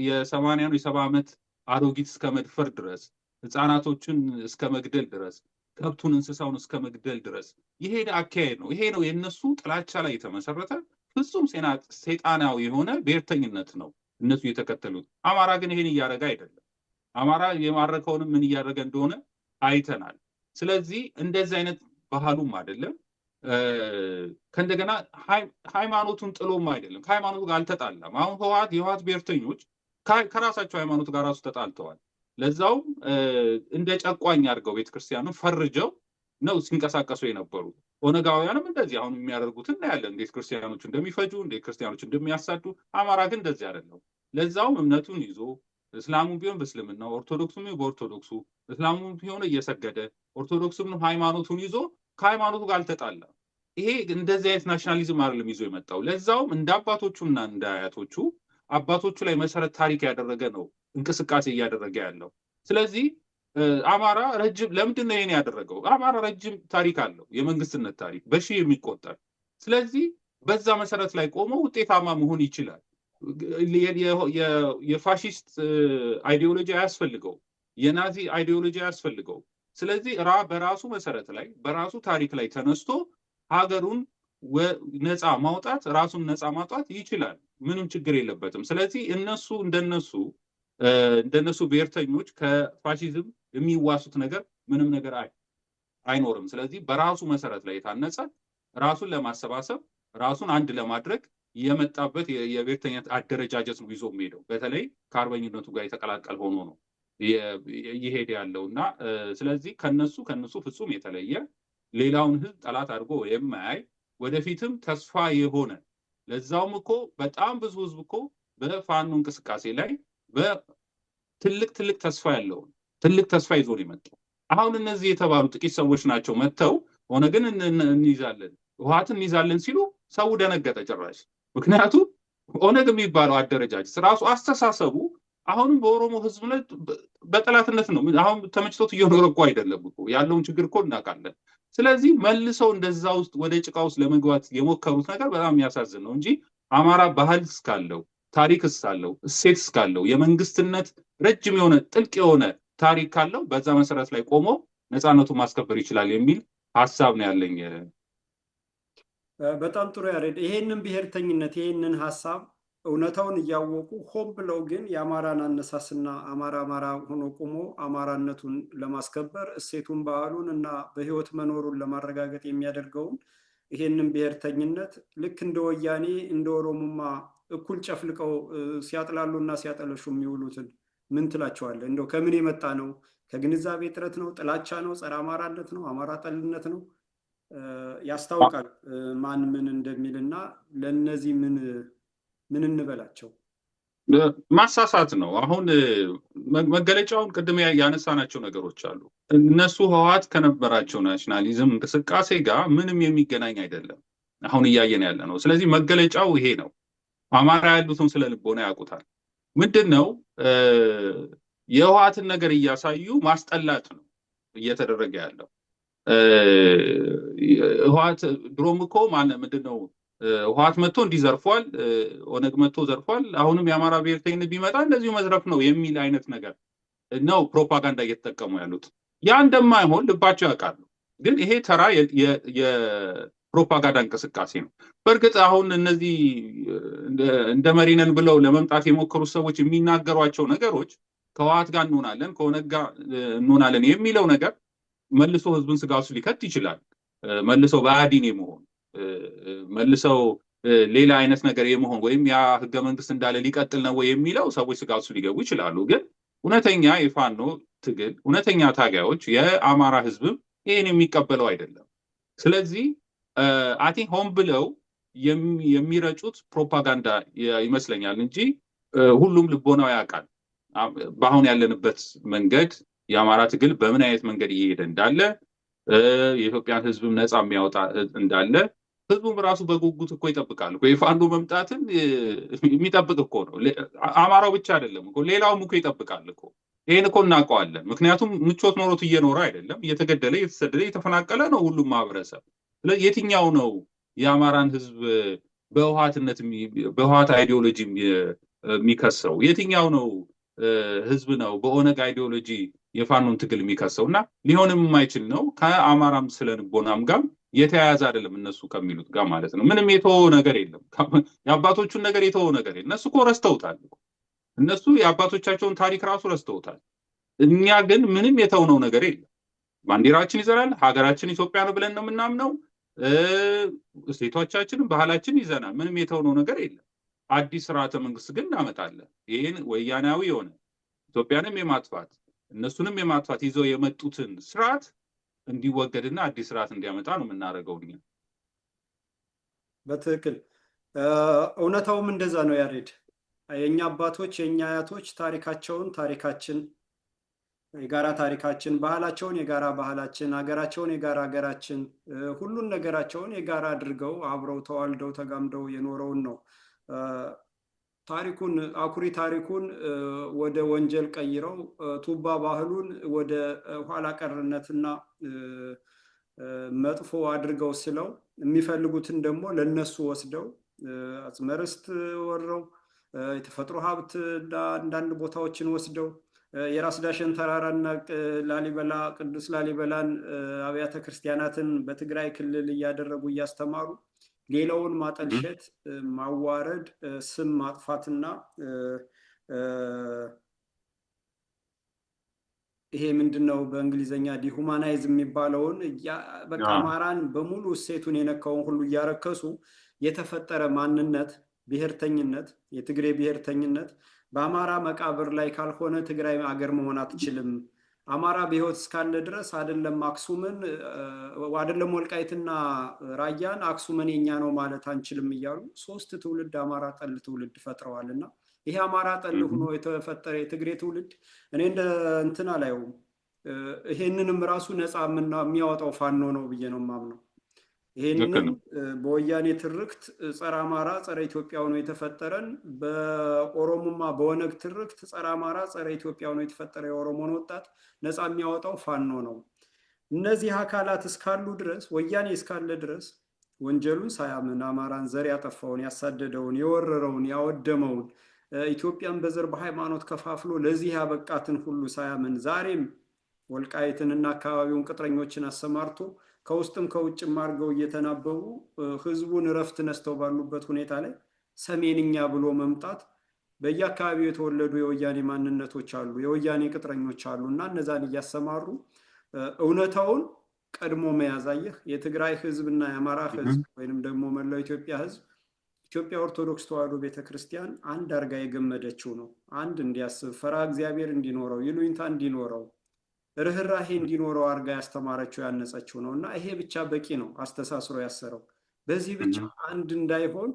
የ80 ዓመት አሮጊት እስከ መድፈር ድረስ ህፃናቶችን እስከ መግደል ድረስ ከብቱን እንስሳውን እስከ መግደል ድረስ የሄደ አካሄድ ነው። ይሄ ነው የእነሱ ጥላቻ ላይ የተመሰረተ ፍጹም ሰይጣናዊ የሆነ ብሔርተኝነት ነው እነሱ የተከተሉት። አማራ ግን ይሄን እያደረገ አይደለም። አማራ የማረከውንም ምን እያደረገ እንደሆነ አይተናል። ስለዚህ እንደዚህ አይነት ባህሉም አይደለም። ከእንደገና ሃይማኖቱን ጥሎም አይደለም፣ ከሃይማኖቱ ጋር አልተጣላም። አሁን የህወሓት ብሔርተኞች ከራሳቸው ሃይማኖት ጋር ራሱ ተጣልተዋል። ለዛውም እንደ ጨቋኝ አድርገው ቤተክርስቲያኑን ፈርጀው ነው ሲንቀሳቀሱ የነበሩት። ኦነጋውያንም እንደዚህ አሁን የሚያደርጉት እናያለን፣ እንዴት ክርስቲያኖች እንደሚፈጁ፣ እንዴት ክርስቲያኖች እንደሚያሳዱ። አማራ ግን እንደዚህ አይደለም። ለዛውም እምነቱን ይዞ እስላሙም ቢሆን በእስልምናው፣ ኦርቶዶክሱም ቢሆን በኦርቶዶክሱ፣ እስላሙም ቢሆን እየሰገደ ኦርቶዶክስም ሃይማኖቱን ይዞ ከሃይማኖቱ ጋር አልተጣላም። ይሄ እንደዚህ አይነት ናሽናሊዝም አይደለም ይዞ የመጣው። ለዛውም እንደ አባቶቹና እንደ አያቶቹ አባቶቹ ላይ መሰረት ታሪክ ያደረገ ነው እንቅስቃሴ እያደረገ ያለው። ስለዚህ አማራ ለምንድን ነው ይሄን ያደረገው? አማራ ረጅም ታሪክ አለው፣ የመንግስትነት ታሪክ በሺህ የሚቆጠር። ስለዚህ በዛ መሰረት ላይ ቆሞ ውጤታማ መሆን ይችላል። የፋሺስት አይዲዮሎጂ አያስፈልገው፣ የናዚ አይዲዮሎጂ አያስፈልገው። ስለዚህ በራሱ መሰረት ላይ በራሱ ታሪክ ላይ ተነስቶ ሀገሩን ነፃ ማውጣት፣ ራሱን ነፃ ማውጣት ይችላል። ምንም ችግር የለበትም። ስለዚህ እንደነሱ ብሔርተኞች ከፋሺዝም የሚዋሱት ነገር ምንም ነገር አይኖርም። ስለዚህ በራሱ መሰረት ላይ የታነጸ ራሱን ለማሰባሰብ ራሱን አንድ ለማድረግ የመጣበት የብሔርተኝነት አደረጃጀት ነው ይዞ የሚሄደው። በተለይ ከአርበኝነቱ ጋር የተቀላቀል ሆኖ ነው እየሄደ ያለው እና ስለዚህ ከነሱ ፍጹም የተለየ ሌላውን ህዝብ ጠላት አድርጎ የማያይ ወደፊትም ተስፋ የሆነ ለዛውም እኮ በጣም ብዙ ህዝብ እኮ በፋኖ እንቅስቃሴ ላይ ትልቅ ተስፋ ያለውን ትልቅ ተስፋ ይዞ ነው የመጣው። አሁን እነዚህ የተባሉ ጥቂት ሰዎች ናቸው መጥተው ኦነግን እንይዛለን፣ ህወሓትን እንይዛለን ሲሉ ሰው ደነገጠ ጭራሽ። ምክንያቱም ኦነግ የሚባለው አደረጃጀት ራሱ አስተሳሰቡ አሁንም በኦሮሞ ህዝብ ላይ በጠላትነት ነው። አሁን ተመችቶት እየኖረ እኮ አይደለም እኮ ያለውን ችግር እኮ እናውቃለን። ስለዚህ መልሰው እንደዛ ውስጥ ወደ ጭቃ ውስጥ ለመግባት የሞከሩት ነገር በጣም የሚያሳዝን ነው እንጂ አማራ ባህል እስካለው፣ ታሪክ እስካለው፣ እሴት እስካለው፣ የመንግስትነት ረጅም የሆነ ጥልቅ የሆነ ታሪክ ካለው በዛ መሰረት ላይ ቆሞ ነፃነቱን ማስከበር ይችላል የሚል ሀሳብ ነው ያለኝ። በጣም ጥሩ ያሬድ። ይሄንን ብሔርተኝነት ይሄንን ሀሳብ እውነታውን እያወቁ ሆን ብለው ግን የአማራን አነሳስና አማራ ሆኖ ቆሞ አማራነቱን ለማስከበር እሴቱን፣ ባህሉን እና በህይወት መኖሩን ለማረጋገጥ የሚያደርገውን ይሄንን ብሔርተኝነት ልክ እንደ ወያኔ እንደ ኦሮሞማ እኩል ጨፍልቀው ሲያጥላሉና ሲያጠለሹ የሚውሉትን ምን ትላቸዋለህ? እንደው ከምን የመጣ ነው? ከግንዛቤ እጥረት ነው? ጥላቻ ነው? ጸረ አማራነት ነው? አማራ ጠልነት ነው? ያስታውቃል ማን ምን እንደሚልና ለነዚህ ምን እንበላቸው? ማሳሳት ነው። አሁን መገለጫውን ቅድም ያነሳናቸው ነገሮች አሉ። እነሱ ህወሓት ከነበራቸው ናሽናሊዝም እንቅስቃሴ ጋር ምንም የሚገናኝ አይደለም አሁን እያየን ያለ ነው። ስለዚህ መገለጫው ይሄ ነው። አማራ ያሉትን ስለ ልቦና ያውቁታል። ምንድን ነው የህወሓትን ነገር እያሳዩ ማስጠላት ነው እየተደረገ ያለው። ህወሓት ድሮም እኮ ምንድን ነው ህወሓት መጥቶ እንዲዘርፏል፣ ኦነግ መጥቶ ዘርፏል፣ አሁንም የአማራ ብሔርተኝነት ቢመጣ እንደዚሁ መዝረፍ ነው የሚል አይነት ነገር ነው ፕሮፓጋንዳ እየተጠቀሙ ያሉት። ያ እንደማይሆን ልባቸው ያውቃሉ። ግን ይሄ ተራ የፕሮፓጋንዳ እንቅስቃሴ ነው። በእርግጥ አሁን እነዚህ እንደ መሪነን ብለው ለመምጣት የሞከሩት ሰዎች የሚናገሯቸው ነገሮች ከህወሓት ጋር እንሆናለን፣ ከኦነግ ጋር እንሆናለን የሚለው ነገር መልሶ ህዝብን ስጋት ውስጥ ሊከት ይችላል። መልሰው ብአዴን የመሆን መልሰው ሌላ አይነት ነገር የመሆን ወይም ያ ህገ መንግስት እንዳለ ሊቀጥል ነው ወይ የሚለው ሰዎች ስጋት ውስጥ ሊገቡ ይችላሉ። ግን እውነተኛ የፋኖ ትግል እውነተኛ ታጋዮች የአማራ ህዝብም ይህን የሚቀበለው አይደለም። ስለዚህ አይ ሆን ብለው የሚረጩት ፕሮፓጋንዳ ይመስለኛል እንጂ ሁሉም ልቦናው ያውቃል በአሁን ያለንበት መንገድ የአማራ ትግል በምን አይነት መንገድ እየሄደ እንዳለ፣ የኢትዮጵያን ህዝብም ነፃ የሚያወጣ እንዳለ ህዝቡም ራሱ በጉጉት እኮ ይጠብቃል እኮ። የፋኖ መምጣትን የሚጠብቅ እኮ ነው። አማራው ብቻ አይደለም እኮ ሌላውም እኮ ይጠብቃል እኮ። ይሄን እኮ እናውቀዋለን። ምክንያቱም ምቾት ኖሮት እየኖረ አይደለም፣ እየተገደለ እየተሰደደ እየተፈናቀለ ነው ሁሉም ማህበረሰብ። ስለዚህ የትኛው ነው የአማራን ህዝብ በህወሓት አይዲዮሎጂ የሚከሰው? የትኛው ነው ህዝብ ነው በኦነግ አይዲዮሎጂ የፋኖን ትግል የሚከሰው እና ሊሆንም የማይችል ነው። ከአማራም ስለንቦናም ጋር የተያያዘ አይደለም እነሱ ከሚሉት ጋር ማለት ነው። ምንም የተወው ነገር የለም። የአባቶቹን ነገር የተወው ነገር የለም። እነሱ እኮ ረስተውታል። እነሱ የአባቶቻቸውን ታሪክ ራሱ ረስተውታል። እኛ ግን ምንም የተውነው ነገር የለም። ባንዲራችን ይዘናል። ሀገራችን ኢትዮጵያ ነው ብለን ነው የምናምነው። እሴቶቻችንን ባህላችን ይዘናል። ምንም የተውነው ነገር የለም። አዲስ ስርዓተ መንግስት ግን እናመጣለን። ይህን ወያናዊ የሆነ ኢትዮጵያንም የማጥፋት እነሱንም የማጥፋት ይዘው የመጡትን ስርዓት እንዲወገድና አዲስ ስርዓት እንዲያመጣ ነው የምናደርገው እኛ። በትክክል እውነታውም እንደዛ ነው ያሬድ። የእኛ አባቶች የእኛ አያቶች ታሪካችን የጋራ ታሪካችን፣ ባህላቸውን የጋራ ባህላችን፣ ሀገራቸውን የጋራ ሀገራችን፣ ሁሉን ነገራቸውን የጋራ አድርገው አብረው ተዋልደው ተጋምደው የኖረውን ነው ታሪኩን አኩሪ ታሪኩን ወደ ወንጀል ቀይረው ቱባ ባህሉን ወደ ኋላ ቀርነትና መጥፎ አድርገው ስለው የሚፈልጉትን ደግሞ ለነሱ ወስደው አጽመ ርስት ወረው የተፈጥሮ ሀብት አንዳንድ ቦታዎችን ወስደው የራስ ዳሸን ተራራና ላሊበላ ቅዱስ ላሊበላን አብያተ ክርስቲያናትን በትግራይ ክልል እያደረጉ እያስተማሩ ሌላውን ማጠልሸት፣ ማዋረድ፣ ስም ማጥፋትና ይሄ ምንድነው በእንግሊዘኛ ዲሁማናይዝ የሚባለውን በቃ አማራን በሙሉ እሴቱን የነካውን ሁሉ እያረከሱ የተፈጠረ ማንነት ብሔርተኝነት፣ የትግሬ ብሔርተኝነት በአማራ መቃብር ላይ ካልሆነ ትግራይ አገር መሆን አትችልም። አማራ በህይወት እስካለ ድረስ አይደለም አክሱምን አይደለም ወልቃይትና ራያን አክሱምን የኛ ነው ማለት አንችልም እያሉ 3 ትውልድ አማራ ጠል ትውልድ ፈጥረዋልና ይሄ አማራ ጠል ሆኖ የተፈጠረ የትግሬ ትውልድ እኔ እንደ እንትና ላይው ይሄንንም ራሱ ነፃ የሚያወጣው ፋኖ ነው ብዬ ነው የማምነው። ይሄንን በወያኔ ትርክት ጸረ አማራ ጸረ ኢትዮጵያ ሆኖ የተፈጠረን በኦሮሞማ በወነግ ትርክት ጸረ አማራ ጸረ ኢትዮጵያ ሆኖ የተፈጠረ የኦሮሞን ወጣት ነፃ የሚያወጣው ፋኖ ነው። እነዚህ አካላት እስካሉ ድረስ ወያኔ እስካለ ድረስ ወንጀሉን ሳያምን አማራን ዘር ያጠፋውን ያሳደደውን የወረረውን ያወደመውን ኢትዮጵያን በዘር በሃይማኖት ከፋፍሎ ለዚህ ያበቃትን ሁሉ ሳያምን ዛሬም ወልቃይትንና አካባቢውን ቅጥረኞችን አሰማርቶ ከውስጥም ከውጭም አድርገው እየተናበቡ ህዝቡን እረፍት ነስተው ባሉበት ሁኔታ ላይ ሰሜንኛ ብሎ መምጣት በየአካባቢው የተወለዱ የወያኔ ማንነቶች አሉ፣ የወያኔ ቅጥረኞች አሉ እና እነዛን እያሰማሩ እውነታውን ቀድሞ መያዛየህ የትግራይ ህዝብና የአማራ ህዝብ ወይንም ደግሞ መላው ኢትዮጵያ ህዝብ ኢትዮጵያ ኦርቶዶክስ ተዋሕዶ ቤተክርስቲያን አንድ አርጋ የገመደችው ነው። አንድ እንዲያስብ ፈራ እግዚአብሔር እንዲኖረው ይሉኝታ እንዲኖረው ርህራሄ እንዲኖረው አርጋ ያስተማረችው ያነጸችው ነው እና ይሄ ብቻ በቂ ነው አስተሳስሮ ያሰረው። በዚህ ብቻ አንድ እንዳይሆን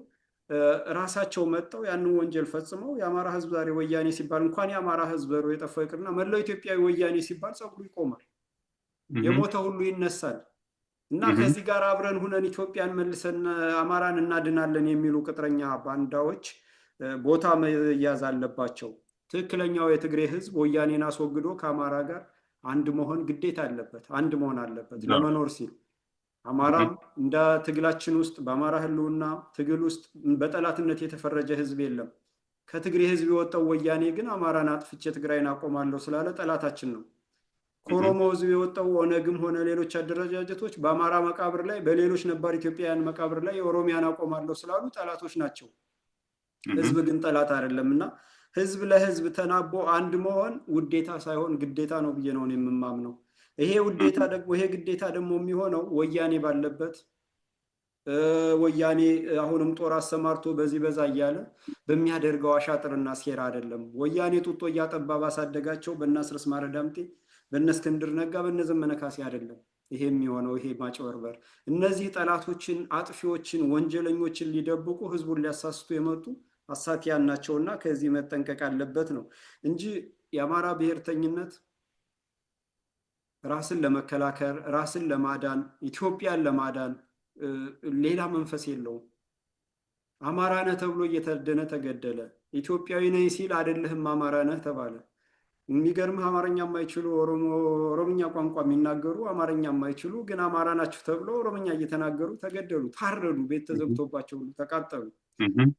ራሳቸው መጥተው ያንን ወንጀል ፈጽመው የአማራ ህዝብ ዛሬ ወያኔ ሲባል እንኳን የአማራ ህዝብ በሩ የጠፋው ይቅርና መላው ኢትዮጵያዊ ወያኔ ሲባል ጸጉሩ ይቆማል፣ የሞተ ሁሉ ይነሳል እና ከዚህ ጋር አብረን ሁነን ኢትዮጵያን መልሰን አማራን እናድናለን የሚሉ ቅጥረኛ ባንዳዎች ቦታ መያዝ አለባቸው። ትክክለኛው የትግሬ ህዝብ ወያኔን አስወግዶ ከአማራ ጋር አንድ መሆን ግዴታ አለበት፣ አንድ መሆን አለበት ለመኖር ሲል። አማራም እንደ ትግላችን ውስጥ በአማራ ህልውና ትግል ውስጥ በጠላትነት የተፈረጀ ህዝብ የለም። ከትግሬ ህዝብ የወጣው ወያኔ ግን አማራን አጥፍቼ ትግራይን አቆማለሁ ስላለ ጠላታችን ነው። ከኦሮሞ ህዝብ የወጣው ኦነግም ሆነ ሌሎች አደረጃጀቶች በአማራ መቃብር ላይ በሌሎች ነባር ኢትዮጵያውያን መቃብር ላይ የኦሮሚያን አቆማለሁ ስላሉ ጠላቶች ናቸው። ህዝብ ግን ጠላት አይደለም እና ህዝብ ለህዝብ ተናቦ አንድ መሆን ውዴታ ሳይሆን ግዴታ ነው ብዬ ነው የምማምነው። ይሄ ግዴታ ደግሞ የሚሆነው ወያኔ ባለበት ወያኔ አሁንም ጦር አሰማርቶ በዚህ በዛ እያለ በሚያደርገው አሻጥርና ሴራ አይደለም። ወያኔ ጡጦ እያጠባ ባሳደጋቸው በእነ አስረስ ማረ ዳምጤ፣ በእነ እስክንድር ነጋ፣ በእነ ዘመነ ካሴ አይደለም ይሄ የሚሆነው። ይሄ ማጭበርበር እነዚህ ጠላቶችን፣ አጥፊዎችን፣ ወንጀለኞችን ሊደብቁ ህዝቡን ሊያሳስቱ የመጡ አሳቲያን ናቸውና ከዚህ መጠንቀቅ አለበት ነው እንጂ የአማራ ብሔርተኝነት ራስን ለመከላከል ራስን ለማዳን ኢትዮጵያን ለማዳን ሌላ መንፈስ የለውም። አማራ ነህ ተብሎ እየተደነ ተገደለ። ኢትዮጵያዊ ነኝ ሲል አይደለህም አማራ ነህ ተባለ። የሚገርምህ አማርኛ የማይችሉ ኦሮምኛ ቋንቋ የሚናገሩ አማርኛ የማይችሉ ግን አማራ ናችሁ ተብለው ኦሮምኛ እየተናገሩ ተገደሉ፣ ታረዱ፣ ቤት ተዘግቶባቸው ሁሉ ተቃጠሉ።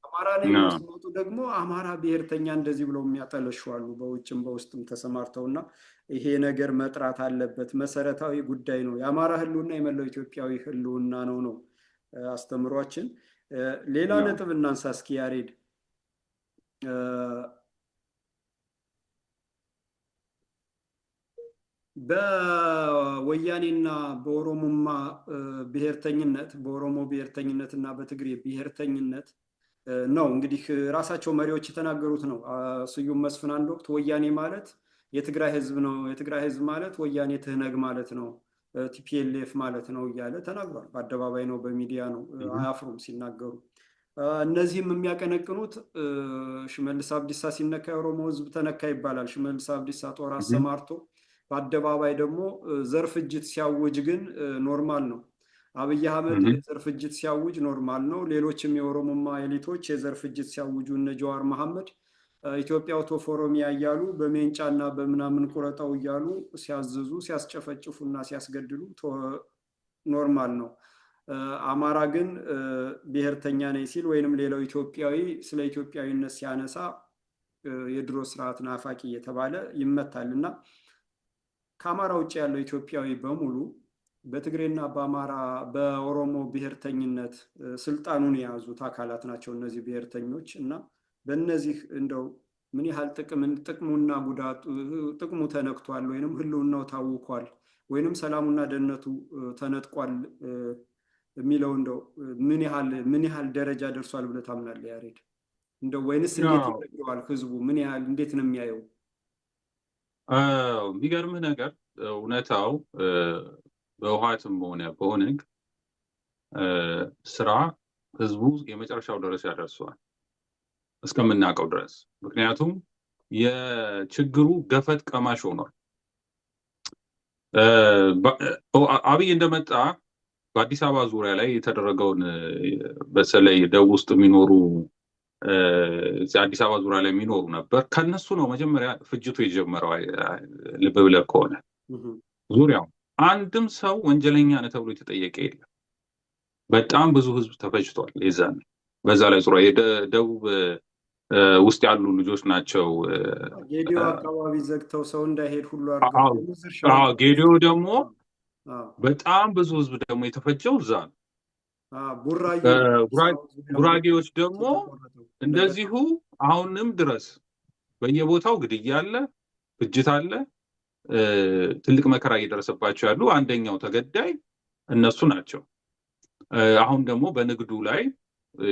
አማራ ነኝ ብለው ሲመጡ ደግሞ አማራ ብሔርተኛ እንደዚህ ብለው የሚያጠለሹ በውጭም በውስጥም ተሰማርተው እና ይሄ ነገር መጥራት አለበት። መሰረታዊ ጉዳይ ነው። የአማራ ህልውና የመላው ኢትዮጵያዊ ህልውና ነው አስተምሯችን። ሌላ ነጥብ እናንሳ እስኪ ያሬድ። በወያኔና በኦሮሞማ ብሔርተኝነት፣ በኦሮሞ ብሔርተኝነት እና በትግሬ ብሔርተኝነት ነው እንግዲህ ራሳቸው መሪዎች የተናገሩት ነው። ስዩም መስፍን አንድ ወቅት ወያኔ ማለት የትግራይ ህዝብ ነው፣ የትግራይ ህዝብ ማለት ወያኔ ትህነግ ማለት ነው፣ ቲፒኤልኤፍ ማለት ነው እያለ ተናግሯል። በአደባባይ ነው፣ በሚዲያ ነው፣ አያፍሩም ሲናገሩ። እነዚህም የሚያቀነቅኑት ሽመልስ አብዲሳ ሲነካ የኦሮሞ ህዝብ ተነካ ይባላል። ሽመልስ አብዲሳ ጦር አሰማርቶ በአደባባይ ደግሞ ዘር ፍጅት ሲያውጅ ግን ኖርማል ነው። አብይ አህመድ የዘር ፍጅት ሲያውጅ ኖርማል ነው። ሌሎችም የኦሮሞማ ኤሊቶች የዘር ፍጅት ሲያውጁ እነ ጀዋር መሐመድ ኢትዮጵያ ኦቶፍ ኦሮሚያ እያሉ በሜንጫና በምናምን ቁረጠው እያሉ ሲያዝዙ ሲያስጨፈጭፉና ሲያስገድሉ ኖርማል ነው። አማራ ግን ብሔርተኛ ነኝ ሲል ወይንም ሌላው ኢትዮጵያዊ ስለ ኢትዮጵያዊነት ሲያነሳ የድሮ ስርዓት ናፋቂ እየተባለ ይመታል እና ከአማራ ውጭ ያለው ኢትዮጵያዊ በሙሉ በትግሬና በኦሮሞ ብሔርተኝነት ስልጣኑን የያዙት አካላት ናቸው እነዚህ ብሔርተኞች። እና በእነዚህ እንደው ምን ያህል ጥቅሙና ጉዳቱ፣ ጥቅሙ ተነክቷል ወይንም ህልውናው ታውኳል ወይንም ሰላሙና ደህንነቱ ተነጥቋል የሚለው እንደው ምን ያህል ደረጃ ደርሷል ብለህ ታምናለህ ያሬድ? እንደው ወይንስ እንዴት ይረዳዋል ህዝቡ? ምን ያህል እንዴት ነው የሚያየው? የሚገርምህ ነገር እውነታው በህወሓትም ሆነ በኦነግ ስራ ህዝቡ የመጨረሻው ደረጃ ደርሷል እስከምናውቀው ድረስ። ምክንያቱም የችግሩ ገፈት ቀማሽ ሆኗል። አብይ እንደመጣ በአዲስ አበባ ዙሪያ ላይ የተደረገውን በተለይ ደቡብ ውስጥ የሚኖሩ አዲስ አበባ ዙሪያ ላይ የሚኖሩ ነበር። ከነሱ ነው መጀመሪያ ፍጅቱ የጀመረው። ልብ ብለህ ከሆነ ዙሪያው አንድም ሰው ወንጀለኛ ነው ተብሎ የተጠየቀ የለም። በጣም ብዙ ህዝብ ተፈጅቷል። የዛን በዛ ላይ ዙሪያ የደቡብ ውስጥ ያሉ ልጆች ናቸው። ጌዲዮ አካባቢ ዘግተው ሰው እንዳይሄድ ሁሉ አድርገው። ጌዲዮ ደግሞ በጣም ብዙ ህዝብ ደግሞ የተፈጀው እዛ ነው። ጉራጌዎች ደግሞ እንደዚሁ አሁንም ድረስ በየቦታው ግድያ አለ፣ ፍጅት አለ፣ ትልቅ መከራ እየደረሰባቸው ያሉ አንደኛው ተገዳይ እነሱ ናቸው። አሁን ደግሞ በንግዱ ላይ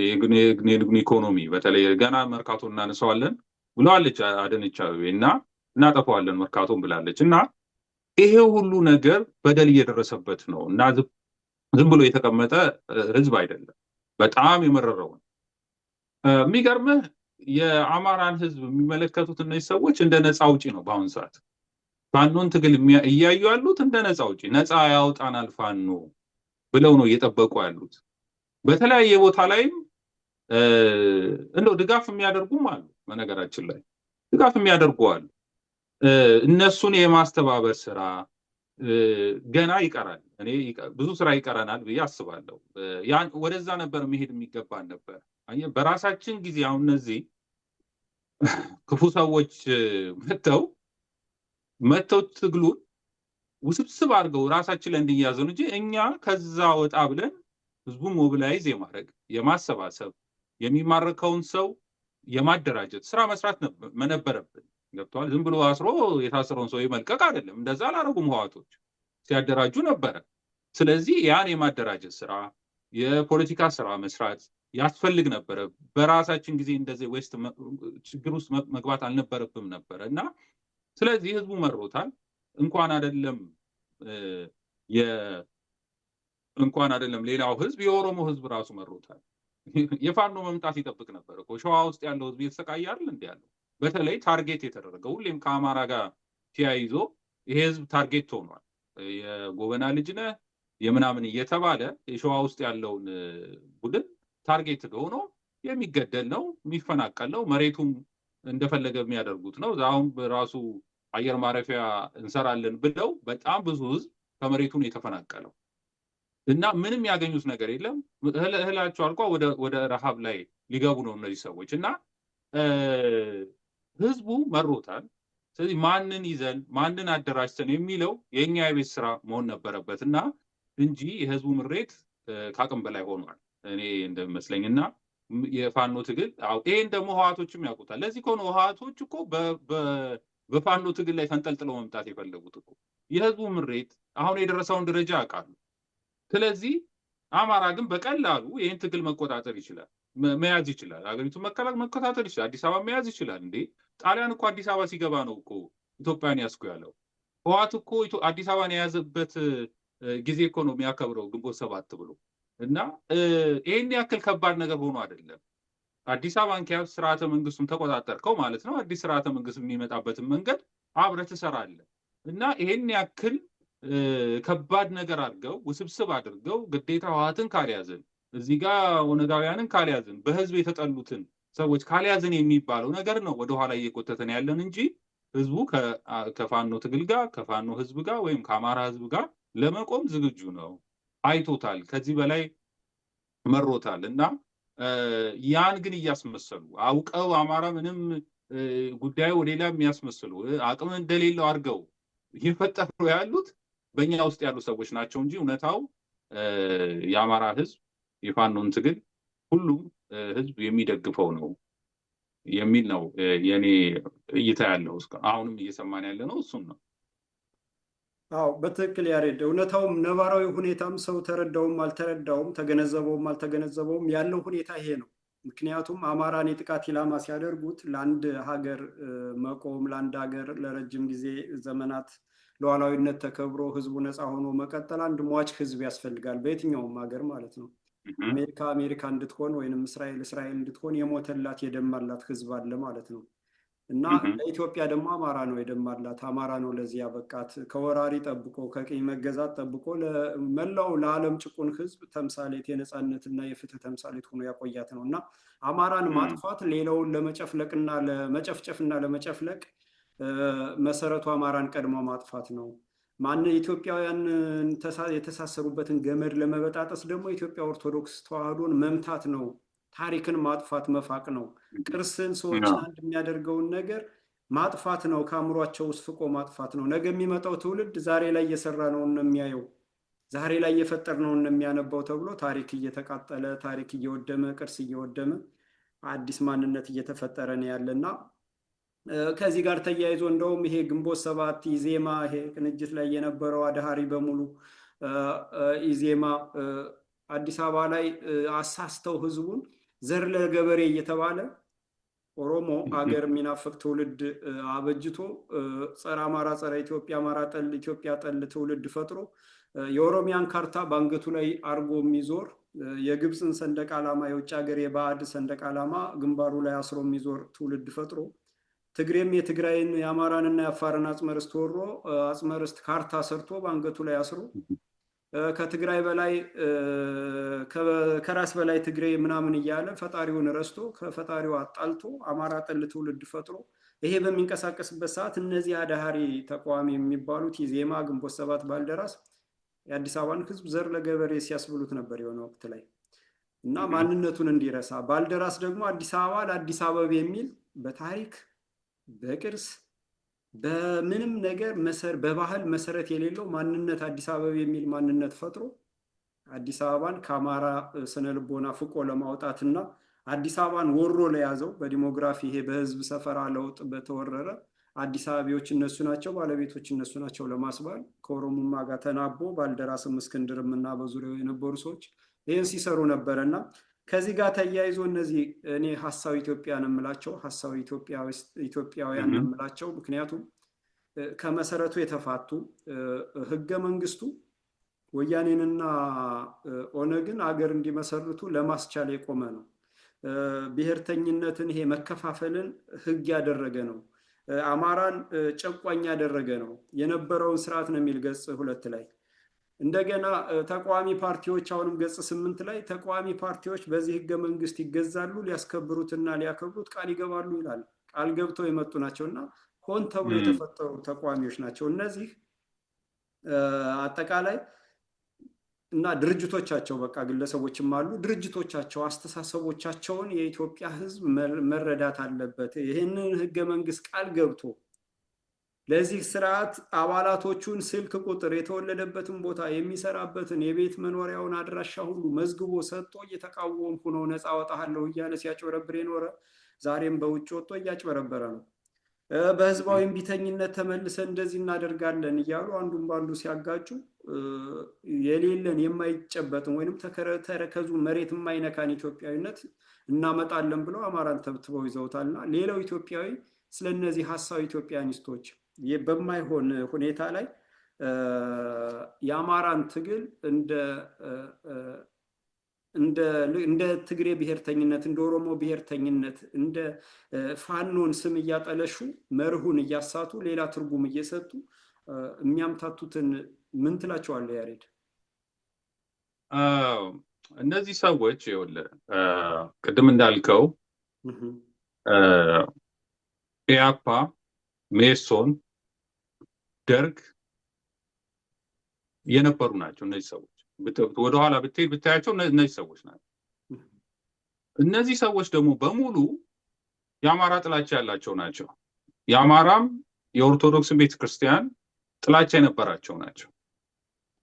የንግዱን ኢኮኖሚ በተለይ ገና መርካቶ እናነሳዋለን ብለዋለች አዳነች አቤቤ እና እናጠፋዋለን መርካቶን ብላለች። እና ይሄ ሁሉ ነገር በደል እየደረሰበት ነው እና ዝም ብሎ የተቀመጠ ህዝብ አይደለም። በጣም የመረረው የሚገርምህ የአማራን ህዝብ የሚመለከቱት እነዚህ ሰዎች እንደ ነፃ አውጪ ነው። በአሁኑ ሰዓት ፋኖን ትግል እያዩ ያሉት እንደ ነፃ አውጪ፣ ነፃ ያውጣናል ፋኖ ብለው ነው እየጠበቁ ያሉት። በተለያየ ቦታ ላይም እንደው ድጋፍ የሚያደርጉም አሉ። በነገራችን ላይ ድጋፍ የሚያደርጉ አሉ። እነሱን የማስተባበር ስራ ገና ይቀራል። እኔ ብዙ ስራ ይቀረናል ብዬ አስባለሁ። ወደዛ ነበር መሄድ የሚገባን ነበር። በራሳችን ጊዜ አሁን እነዚህ ክፉ ሰዎች መተው ትግሉን ውስብስብ አድርገው ራሳችን ላይ እንድንያዘው እንጂ እኛ ከዛ ወጣ ብለን ህዝቡን ሞቢላይዝ የማድረግ የማሰባሰብ የሚማረከውን ሰው የማደራጀት ስራ መስራት ነበረብን። ገብቷል። ዝም ብሎ አስሮ የታሰረውን ሰው መልቀቅ አይደለም። እንደዛ አላረጉም። ህወሓቶች ሲያደራጁ ነበረ። ስለዚህ ያን የማደራጀት ስራ የፖለቲካ ስራ መስራት ያስፈልግ ነበረ። በራሳችን ጊዜ እንደዚህ ዌስት ችግር ውስጥ መግባት አልነበረብም ነበረ እና ስለዚህ ህዝቡ መሮታል። እንኳን አይደለም ሌላው ህዝብ የኦሮሞ ህዝብ ራሱ መሮታል። የፋኖ መምጣት ይጠብቅ ነበር እኮ። ሸዋ ውስጥ ያለው ህዝብ እየተሰቃየ አይደል እንዴ ያለው? በተለይ ታርጌት የተደረገው ሁሌም ከአማራ ጋር ተያይዞ ይሄ ህዝብ ታርጌት ሆኗል። የጎበና ልጅ ነህ የምናምን እየተባለ የሸዋ ውስጥ ያለውን ቡድን ታርጌት ሆኖ የሚገደል ነው፣ የሚፈናቀል ነው፣ መሬቱም እንደፈለገ የሚያደርጉት ነው። አሁን በራሱ አየር ማረፊያ እንሰራለን ብለው በጣም ብዙ ህዝብ ከመሬቱን የተፈናቀለው እና ምንም ያገኙት ነገር የለም። እህላቸው አልቋ ወደ ረሃብ ላይ ሊገቡ ነው እነዚህ ሰዎች እና ህዝቡ መሮታል። ስለዚህ ማንን ይዘን ማንን አደራጅተን የሚለው የኛ የቤት ስራ መሆን ነበረበት እና እንጂ የህዝቡ ምሬት ከአቅም በላይ ሆኗል እኔ እንደሚመስለኝ። እና የፋኖ ትግል ይሄን ደግሞ ህወሓቶችም ያውቁታል። ለዚህ ከሆነ ህወሓቶች እኮ በፋኖ ትግል ላይ ተንጠልጥለው መምጣት የፈለጉት እኮ የህዝቡ ምሬት አሁን የደረሰውን ደረጃ ያውቃሉ። ስለዚህ አማራ ግን በቀላሉ ይህን ትግል መቆጣጠር ይችላል፣ መያዝ ይችላል፣ ሀገሪቱን መቆጣጠር ይችላል፣ አዲስ አበባ መያዝ ይችላል። እንዴ ጣሊያን እኮ አዲስ አበባ ሲገባ ነው እኮ ኢትዮጵያን ያዝኩ ያለው። ህወሓት እኮ አዲስ አበባን የያዘበት ጊዜ እኮ ነው የሚያከብረው ግንቦት 7 ብሎ እና ይህን ያክል ከባድ ነገር ሆኖ አይደለም። አዲስ አበባን ከያዝ ስርዓተ መንግስቱን ተቆጣጠርከው ማለት ነው። አዲስ ስርዓተ መንግስት የሚመጣበትን መንገድ አብረህ ትሰራለህ እና ይሄን ያክል ከባድ ነገር አድርገው ውስብስብ አድርገው ግዴታ ህወሓትን ካልያዝን እዚህ ጋር ኦነጋውያንን ካልያዝን በህዝብ የተጠሉትን ሰዎች ካልያዝን የሚባለው ነገር ነው ወደኋላ እየቆተተን ያለን እንጂ ህዝቡ ከፋኖ ትግል ጋር ከፋኖ ህዝብ ጋር ወይም ከአማራ ህዝብ ጋር ለመቆም ዝግጁ ነው። አይቶታል፣ ከዚህ በላይ መሮታል እና ያን ግን እያስመሰሉ አውቀው አማራ ምንም ጉዳዩ ሌላ የሚያስመስሉ አቅም እንደሌለው አድርገው እየፈጠሩ ያሉት በእኛ ውስጥ ያሉ ሰዎች ናቸው እንጂ እውነታው የአማራ ህዝብ የፋኖን ትግል ሁሉም ህዝብ የሚደግፈው ነው የሚል ነው የኔ እይታ ያለው። አሁንም እየሰማን ያለ ነው እሱም ነው። አዎ በትክክል ያሬድ፣ እውነታውም ነባራዊ ሁኔታም ሰው ተረዳውም አልተረዳውም ተገነዘበውም አልተገነዘበውም ያለው ሁኔታ ይሄ ነው። ምክንያቱም አማራን የጥቃት ኢላማ ሲያደርጉት ለአንድ ሀገር መቆም ለአንድ ሀገር ለረጅም ጊዜ ዘመናት ሉዓላዊነት ተከብሮ ህዝቡ ነፃ ሆኖ መቀጠል አንድ ሟች ህዝብ ያስፈልጋል፣ በየትኛውም ሀገር ማለት ነው። አሜሪካ አሜሪካ እንድትሆን ወይንም እስራኤል እስራኤል እንድትሆን የሞተላት የደማላት ህዝብ አለ ማለት ነው። እና ለኢትዮጵያ ደግሞ አማራ ነው የደማላት፣ አማራ ነው ለዚህ ያበቃት። ከወራሪ ጠብቆ ከቅኝ መገዛት ጠብቆ ለመላው ለዓለም ጭቁን ህዝብ ተምሳሌት የነፃነትና የፍትህ ተምሳሌት ሆኖ ያቆያት ነው። እና አማራን ማጥፋት ሌላውን ለመጨፍለቅና ለመጨፍጨፍና ለመጨፍለቅ መሰረቱ አማራን ቀድሞ ማጥፋት ነው። ማን ኢትዮጵያውያን የተሳሰሩበትን ገመድ ለመበጣጠስ ደግሞ ኢትዮጵያ ኦርቶዶክስ ተዋህዶን መምታት ነው። ታሪክን ማጥፋት መፋቅ ነው። ቅርስን ሰዎችን አንድ የሚያደርገውን ነገር ማጥፋት ነው። ከአእምሯቸው ውስጥ ፍቆ ማጥፋት ነው። ነገ የሚመጣው ትውልድ ዛሬ ላይ እየሰራ ነው የሚያየው፣ ዛሬ ላይ እየፈጠር ነው የሚያነባው ተብሎ ታሪክ እየተቃጠለ ታሪክ እየወደመ ቅርስ እየወደመ አዲስ ማንነት እየተፈጠረ ነው ያለና ከዚህ ጋር ተያይዞ እንደውም ይሄ ግንቦት 7 ኢዜማ ይሄ ቅንጅት ላይ የነበረው አድሃሪ በሙሉ ኢዜማ አዲስ አበባ ላይ አሳስተው ህዝቡን ዘር ለገበሬ እየተባለ ኦሮሞ አገር የሚናፍቅ ትውልድ አበጅቶ ጸረ አማራ ጸረ ኢትዮጵያ አማራ ጠል ኢትዮጵያ ጠል ትውልድ ፈጥሮ የኦሮሚያን ካርታ በአንገቱ ላይ አርጎ የሚዞር የግብፅን ሰንደቅ ዓላማ የውጭ ሀገር የባዕድ ሰንደቅ ዓላማ ግንባሩ ላይ አስሮ የሚዞር ትውልድ ፈጥሮ ትግሬም የትግራይን የአማራንና የአፋርን አጽመርስት ወሮ አጽመርስት ካርታ ሰርቶ በአንገቱ ላይ አስሮ ከትግራይ በላይ ከራስ በላይ ትግሬ ምናምን እያለ ፈጣሪውን ረስቶ ከፈጣሪው አጣልቶ አማራ ጠል ትውልድ ፈጥሮ ይሄ በሚንቀሳቀስበት ሰዓት እነዚህ አዳሃሪ ተቋሚ የሚባሉት ኢዜማ፣ ግንቦት 7፣ ባልደራስ የአዲስ አበባን ህዝብ ዘር ለገበሬ ሲያስብሉት ነበር የሆነ ወቅት ላይ እና ማንነቱን እንዲረሳ። ባልደራስ ደግሞ አዲስ አበባ ለአዲስ አበባ የሚል በታሪክ በቅርስ በምንም ነገር በባህል መሰረት የሌለው ማንነት አዲስ አበባ የሚል ማንነት ፈጥሮ አዲስ አበባን ከአማራ ስነ ልቦና ፍቆ ለማውጣትና አዲስ አበባን ወሮ ለያዘው በዲሞግራፊ ይሄ በህዝብ ሰፈራ ለውጥ በተወረረ አዲስ አበባዎች እነሱ ናቸው ባለቤቶች እነሱ ናቸው ለማስባል ከኦሮሞማ ጋር ተናቦ ባልደራስም እስክንድርም እና በዙሪያው የነበሩ ሰዎች ይህን ሲሰሩ ነበረና ከዚህ ጋር ተያይዞ እነዚህ እኔ ሀሳዊ ኢትዮጵያን የምላቸው ሀሳዊ ኢትዮጵያውያን የምላቸው ምክንያቱም ከመሰረቱ የተፋቱ ህገ መንግስቱ ወያኔንና ኦነግን አገር እንዲመሰርቱ ለማስቻል የቆመ ነው። ብሔርተኝነትን ይሄ መከፋፈልን ህግ ያደረገ ነው። አማራን ጨቋኝ ያደረገ ነው። የነበረውን ስርዓት ነው የሚል ገጽ 2 ላይ እንደገና ተቋሚ ፓርቲዎች አሁንም ገጽ 8 ላይ ተቋሚ ፓርቲዎች በዚህ ህገ መንግስት ይገዛሉ፣ ሊያስከብሩትና ሊያከብሩት ቃል ይገባሉ ይላል። ቃል ገብተው የመጡ ናቸውና ሆን ተብሎ የተፈጠሩ ተቋሚዎች ናቸው እነዚህ አጠቃላይ እና ድርጅቶቻቸው በቃ ግለሰቦችም አሉ ድርጅቶቻቸው አስተሳሰቦቻቸውን የኢትዮጵያ ህዝብ መረዳት አለበት። ይህንን ህገ መንግስት ቃል ገብቶ ለዚህ ስርዓት አባላቶቹን ስልክ ቁጥር የተወለደበትን ቦታ የሚሰራበትን የቤት መኖሪያውን አድራሻ ሁሉ መዝግቦ ሰጥቶ እየተቃወምኩ ነው ነፃ አወጣለሁ እያለ ሲያጭበረብር የኖረ ዛሬም በውጭ ወጥቶ እያጭበረበረ ነው። በህዝባዊ እምቢተኝነት ተመልሰን እንደዚህ እናደርጋለን እያሉ አንዱን ባንዱ ሲያጋጩ የሌለን የማይጨበጥን ወይንም ተረከዙ መሬት የማይነካን ኢትዮጵያዊነት እናመጣለን ብለው አማራን ተብትበው ይዘውታልና ሌላው ኢትዮጵያዊ ስለነዚህ ሐሳዊ ኢትዮጵያኒስቶች በማይሆን ሁኔታ ላይ የአማራን ትግል እንደ ትግሬ ብሔርተኝነት እንደ ኦሮሞ ብሔርተኝነት እንደ ፋኖን ስም እያጠለሹ መርሁን እያሳቱ ሌላ ትርጉም እየሰጡ የሚያምታቱትን ምን ትላቸዋለህ ያሬድ? እነዚህ ሰዎች ይኸውልህ ቅድም እንዳልከው ኢያፓ፣ ሜሶን፣ ደርግ የነበሩ ናቸው እነዚህ ሰዎች። ወደኋላ ብትሄድ ብታያቸው እነዚህ ሰዎች ናቸው። እነዚህ ሰዎች ደግሞ በሙሉ የአማራ ጥላቻ ያላቸው ናቸው። የአማራም የኦርቶዶክስ ቤተክርስቲያን ጥላቻ የነበራቸው ናቸው።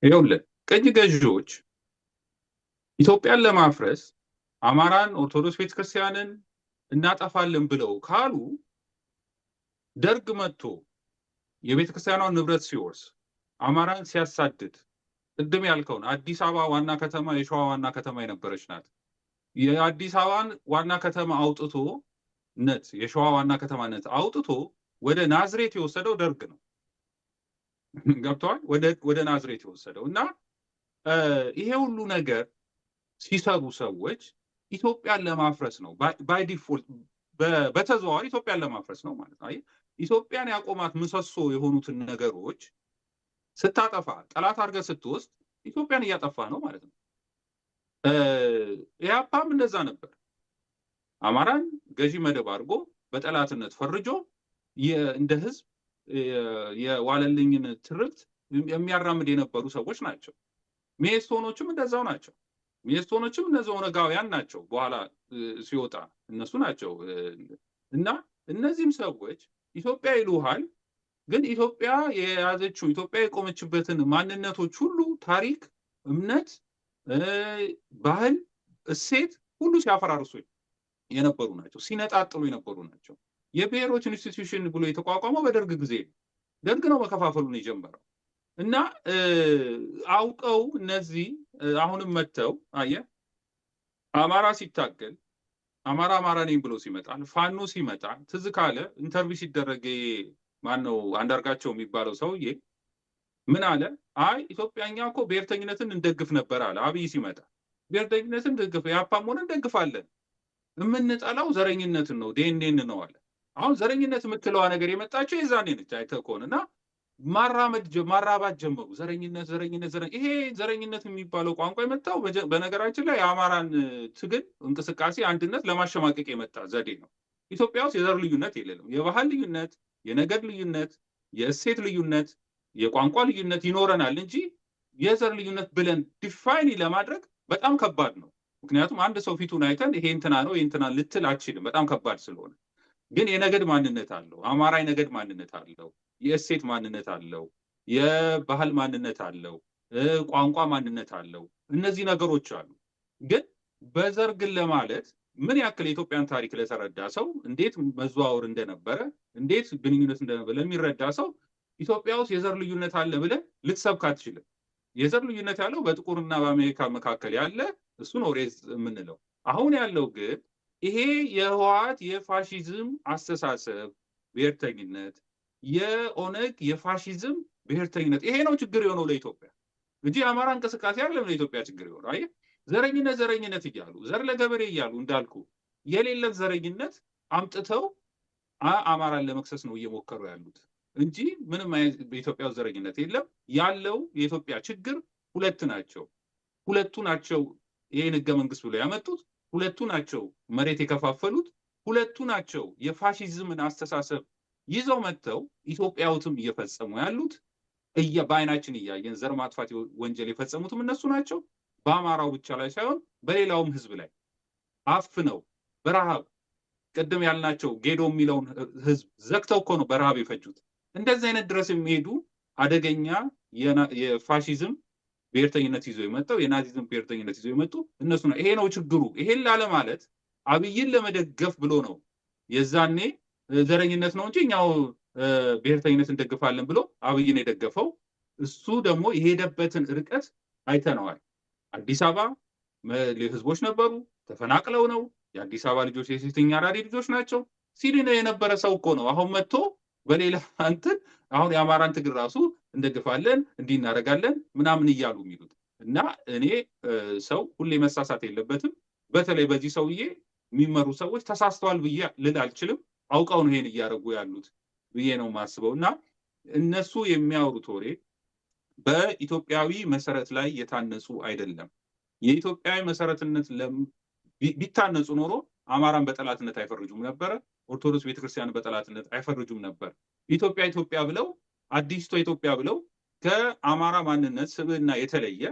ይኸውልህ ቅኝ ገዢዎች ኢትዮጵያን ለማፍረስ አማራን፣ ኦርቶዶክስ ቤተክርስቲያንን እናጠፋለን ብለው ካሉ ደርግ መጥቶ የቤተክርስቲያኗን ንብረት ሲወርስ አማራን ሲያሳድድ ቅድም ያልከውን አዲስ አበባ ዋና ከተማ የሸዋ ዋና ከተማ የነበረች ናት። የአዲስ አበባን ዋና ከተማ አውጥቶ የሸዋ ዋና ከተማነት አውጥቶ ወደ ናዝሬት የወሰደው ደርግ ነው። ገብተዋል? ወደ ናዝሬት የወሰደው እና ይሄ ሁሉ ነገር ሲሰሩ ሰዎች ኢትዮጵያን ለማፍረስ ነው። ባይ ዲፎልት በተዘዋዋሪ ኢትዮጵያን ለማፍረስ ነው ማለት ነው። ኢትዮጵያን ያቆማት ምሰሶ የሆኑትን ነገሮች ስታጠፋ ጠላት አድርገህ ስትወስድ ኢትዮጵያን እያጠፋ ነው ማለት ነው። ኢያፓም እንደዛ ነበር። አማራን ገዢ መደብ አድርጎ በጠላትነት ፈርጆ እንደ ህዝብ የዋለልኝን ትርክት የሚያራምድ የነበሩ ሰዎች ናቸው። ሜሶኖችም እንደዛው ናቸው። ሜሶኖችም እነዚህ ኦነጋውያን ናቸው። በኋላ ሲወጣ እነሱ ናቸው እና እነዚህም ሰዎች ኢትዮጵያ ይሉሃል፣ ግን ኢትዮጵያ የያዘችው ኢትዮጵያ የቆመችበትን ማንነቶች ሁሉ ታሪክ፣ እምነት፣ ባህል፣ እሴት ሁሉ ሲያፈራርሱ የነበሩ ናቸው። ሲነጣጥሉ የነበሩ ናቸው። የብሔሮች ኢንስቲትዩሽን ብሎ የተቋቋመው በደርግ ጊዜ ነው። ደርግ ነው መከፋፈሉን የጀመረው እና አውቀው እነዚህ አሁንም መጥተው አየህ አማራ ሲታገል አማራ ነኝ ብሎ ሲመጣ ፋኖ ሲመጣ ትዝ ካለ ኢንተርቪው ሲደረግ ማነው አንዳርጋቸው የሚባለው ሰውዬ ምን አለ? አይ ኢትዮጵያኛ እኮ ብሔርተኝነትን እንደግፍ ነበር አለ። አብይ ሲመጣ ብሔርተኝነትን እንደግፍ ያፓም ሆነ እንደግፋለን፣ የምንጠላው ዘረኝነትን ነው ዴኔን ነው አለ። አሁን ዘረኝነት የምትለዋ ነገር የመጣቸው የዛኔ ነች አይተህ ከሆነና ማራባት ጀመሩ። ዘረኝነት ይሄ ዘረኝነት የሚባለው ቋንቋ የመጣው በነገራችን ላይ የአማራን ትግል እንቅስቃሴ አንድነት ለማሸማቀቅ የመጣ ዘዴ ነው። ኢትዮጵያ ውስጥ የዘር ልዩነት የለም። የባህል ልዩነት፣ የነገድ ልዩነት፣ የእሴት ልዩነት፣ የቋንቋ ልዩነት ይኖረናል እንጂ የዘር ልዩነት ብለን ዲፋይን ለማድረግ በጣም ከባድ ነው። ምክንያቱም አንድ ሰው ፊቱን አይተን ይሄ እንትና ነው ይሄ እንትና ልትል አትችልም፣ በጣም ከባድ ስለሆነ። ግን የነገድ ማንነት አለው። አማራ የነገድ ማንነት አለው፣ የእሴት ማንነት አለው፣ የባህል ማንነት አለው፣ ቋንቋ ማንነት አለው። እነዚህ ነገሮች አሉ። ግን በዘር ግን ለማለት ምን ያክል የኢትዮጵያን ታሪክ ለተረዳ ሰው እንዴት መዘዋወር እንደነበረ እንዴት ግንኙነት እንደነበረ ለሚረዳ ሰው ኢትዮጵያ ውስጥ የዘር ልዩነት አለ ብለህ ልትሰብክ አትችልም። የዘር ልዩነት ያለው በጥቁርና በአሜሪካ መካከል ያለ እሱ ነው ሬዝ የምንለው። አሁን ያለው ግን ይሄ የህወሓት የፋሺዝም አስተሳሰብ ብሔርተኝነት፣ የኦነግ የፋሺዝም ብሔርተኝነት ይሄ ነው ችግር የሆነው ለኢትዮጵያ እንጂ የአማራ እንቅስቃሴ አይደለም ለኢትዮጵያ ችግር የሆነው። አየህ ዘረኝነት እያሉ ዘር ለገበሬ እያሉ እንዳልኩ የሌለን ዘረኝነት አምጥተው አማራን ለመክሰስ ነው እየሞከሩ ያሉት እንጂ ምንም አይነት በኢትዮጵያ ዘረኝነት የለም። ያለው የኢትዮጵያ ችግር ሁለቱ ናቸው ይሄን ህገ መንግስት ብሎ ያመጡት፣ ሁለቱ ናቸው መሬት የከፋፈሉት፣ ሁለቱ ናቸው የፋሺዝምን አስተሳሰብ ይዘው መጥተው ኢትዮጵያውትም እየፈጸሙ ያሉት በአይናችን እያየን ዘር ማጥፋት ወንጀል የፈጸሙትም እነሱ ናቸው። በአማራው ብቻ ላይ ሳይሆን በሌላውም ህዝብ ላይ አፍነው በረሃብ ቅድም ያልናቸው ጌዶ የሚለውን ህዝብ ዘግተው እኮ ነው በረሃብ የፈጁት። እንደዚህ አይነት ድረስ የሚሄዱ አደገኛ የፋሺዝም ብሔርተኝነት ይዞ የመጣው የናዚዝም ብሔርተኝነት ይዞ የመጡ እነሱ ነው። ይሄ ነው ችግሩ። ይሄን ላለ ማለት አብይን ለመደገፍ ብሎ ነው የዛኔ ዘረኝነት ነው እንጂ እኛው ብሔርተኝነት እንደግፋለን ብሎ አብይን የደገፈው። እሱ ደግሞ የሄደበትን ርቀት አይተነዋል። አዲስ አበባ ህዝቦች ነበሩ፣ ተፈናቅለው ነው። የአዲስ አበባ ልጆች የሴተኛ አዳሪ ልጆች ናቸው ሲል የነበረ ሰው እኮ ነው። አሁን መጥቶ በሌላ እንትን አሁን የአማራን ትግል ራሱ እንደግፋለን እንዲህ እናደርጋለን ምናምን እያሉ የሚሉት እና እኔ ሰው ሁሌ መሳሳት የለበትም። በተለይ በዚህ ሰውዬ የሚመሩ ሰዎች ተሳስተዋል ብዬ ልል አልችልም። አውቀው ነው ይሄን እያደረጉ ያሉት ብዬ ነው የማስበው። እና እነሱ የሚያወሩት ወሬ በኢትዮጵያዊ መሰረት ላይ የታነጹ አይደለም። የኢትዮጵያዊ መሰረትነት ቢታነጹ ኖሮ አማራን በጠላትነት አይፈርጁም ነበረ። ኦርቶዶክስ ቤተክርስቲያን በጠላትነት አይፈርጁም ነበር። ኢትዮጵያ ብለው አዲስቷ ኢትዮጵያ ብለው ከአማራ ማንነት ስብዕና የተለየ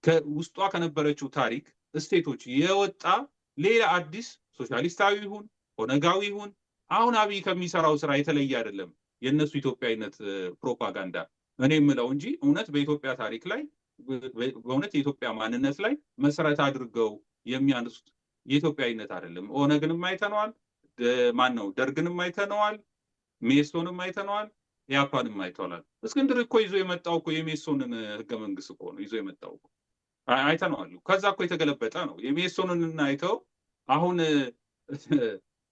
ከውስጧ ከነበረችው ታሪክ እስቴቶች የወጣ ሌላ አዲስ ሶሻሊስታዊ ይሁን ኦነጋዊ ይሁን አሁን አብይ ከሚሰራው ስራ የተለየ አይደለም የእነሱ ኢትዮጵያዊነት ፕሮፓጋንዳ እኔ የምለው እንጂ እውነት በኢትዮጵያ ታሪክ ላይ በእውነት የኢትዮጵያ ማንነት ላይ መሰረት አድርገው የሚያነሱት የኢትዮጵያዊነት አይደለም። ኦነግንም አይተነዋል፣ ማን ነው ደርግንም አይተነዋል፣ ሜሶንም አይተነዋል፣ ኢያፓንም አይተዋል። እስክንድር እኮ ይዞ የመጣው እኮ የሜሶንን ህገ መንግስት እኮ ነው ይዞ የመጣው እኮ አይተነዋል። ከዛ እኮ የተገለበጠ ነው። የሜሶንን አይተው አሁን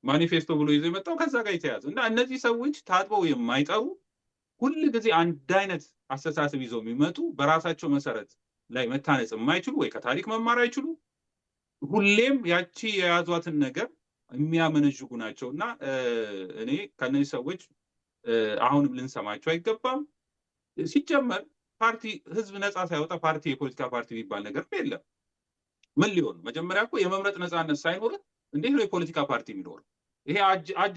ማኒፌስቶ ብሎ ይዞ የመጣው ከዛ ጋር የተያዘ እና እነዚህ ሰዎች ታጥበው የማይጠሩ ሁል ጊዜ አንድ አይነት አስተሳሰብ ይዘው የሚመጡ በራሳቸው መሰረት ላይ መታነጽ የማይችሉ ወይ ከታሪክ መማር አይችሉ ሁሌም ያቺ የያዟትን ነገር የሚያመነዥጉ ናቸው እና እኔ ከነዚህ ሰዎች አሁንም ልንሰማቸው አይገባም። ሲጀመር ፓርቲ ህዝብ ነፃ ሳይወጣ ፓርቲ የፖለቲካ ፓርቲ የሚባል ነገር የለም። ምን ሊሆን መጀመሪያ እኮ የመምረጥ ነፃነት ሳይኖር እንዴት ነው የፖለቲካ ፓርቲ የሚኖር? ይሄ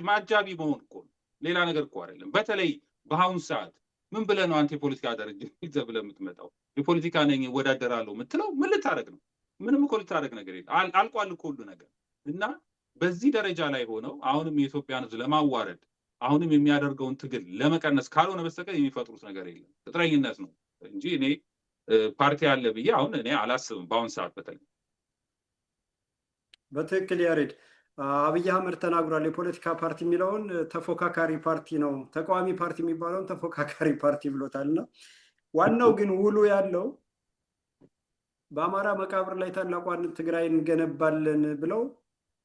ማጃቢ መሆን እኮ ሌላ ነገር እኮ አይደለም። በተለይ በአሁኑ ሰዓት ምን ብለህ ነው አንተ የፖለቲካ ድርጅት ይዘህ ብለህ የምትመጣው? የፖለቲካ ነኝ እወዳደራለሁ የምትለው ምን ልታደርግ ነው? ምንም እኮ ልታደርግ ነገር የለም። አልቋል እኮ ሁሉ ነገር እና በዚህ ደረጃ ላይ ሆነው አሁንም የኢትዮጵያን ህዝብ ለማዋረድ አሁንም የሚያደርገውን ትግል ለመቀነስ ካልሆነ በስተቀር የሚፈጥሩት ነገር የለም። ቅጥረኝነት ነው እንጂ እኔ ፓርቲ አለ ብዬ አሁን እኔ አላስብም። በአሁን ሰዓት በተለይ በትክክል ያሬድ አብይ አህመድ ተናግሯል። የፖለቲካ ፓርቲ የሚለውን ተፎካካሪ ፓርቲ ነው፣ ተቃዋሚ ፓርቲ የሚባለውን ተፎካካሪ ፓርቲ ብሎታል። እና ዋናው ግን ውሉ ያለው በአማራ መቃብር ላይ ታላቋን ትግራይ እንገነባለን ብለው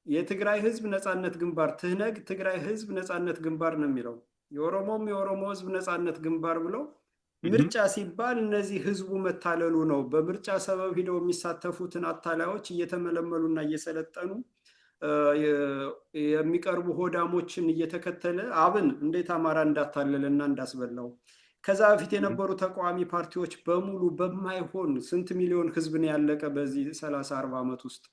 የትግራይ ህዝብ ነፃነት ግንባር ትህነግ ትግራይ ህዝብ ነፃነት ግንባር ነው የሚለው፣ የኦሮሞም የኦሮሞ ህዝብ ነፃነት ግንባር ብለው ምርጫ ሲባል እነዚህ ህዝቡ መታለሉ ነው። በምርጫ ሰበብ ሂደው የሚሳተፉትን አታላዮች እየተመለመሉና እየሰለጠኑ የሚቀርቡ ሆዳሞችን እየተከተለ አብን እንዴት አማራ እንዳታለለና እንዳስበላው ከዛ በፊት የነበሩ ተቃዋሚ ፓርቲዎች በሙሉ በማይሆን ስንት ሚሊዮን ህዝብ ነው ያለቀ በዚህ 30-40 ዓመት ውስጥ